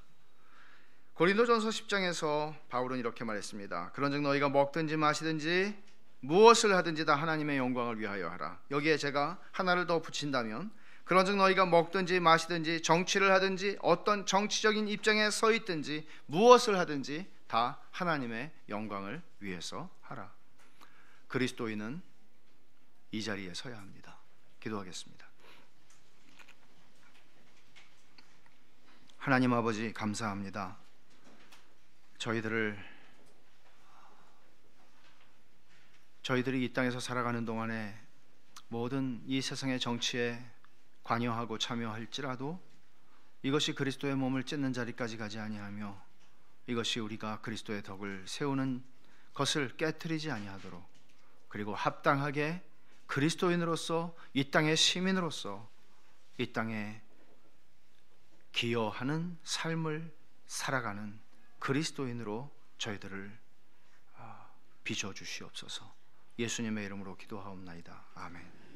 고린도전서 10장에서 바울은 이렇게 말했습니다. 그런즉 너희가 먹든지 마시든지 무엇을 하든지 다 하나님의 영광을 위하여 하라. 여기에 제가 하나를 더 붙인다면, 그런즉 너희가 먹든지 마시든지 정치를 하든지 어떤 정치적인 입장에 서 있든지 무엇을 하든지 다 하나님의 영광을 위해서 하라. 그리스도인은 이 자리에 서야 합니다. 기도하겠습니다. 하나님 아버지, 감사합니다. 저희들이 이 땅에서 살아가는 동안에 모든 이 세상의 정치에 관여하고 참여할지라도 이것이 그리스도의 몸을 찢는 자리까지 가지 아니하며 이것이 우리가 그리스도의 덕을 세우는 것을 깨트리지 아니하도록, 그리고 합당하게 그리스도인으로서, 이 땅의 시민으로서 이 땅에 기여하는 삶을 살아가는 그리스도인으로 저희들을 빚어 주시옵소서. 예수님의 이름으로 기도하옵나이다. 아멘.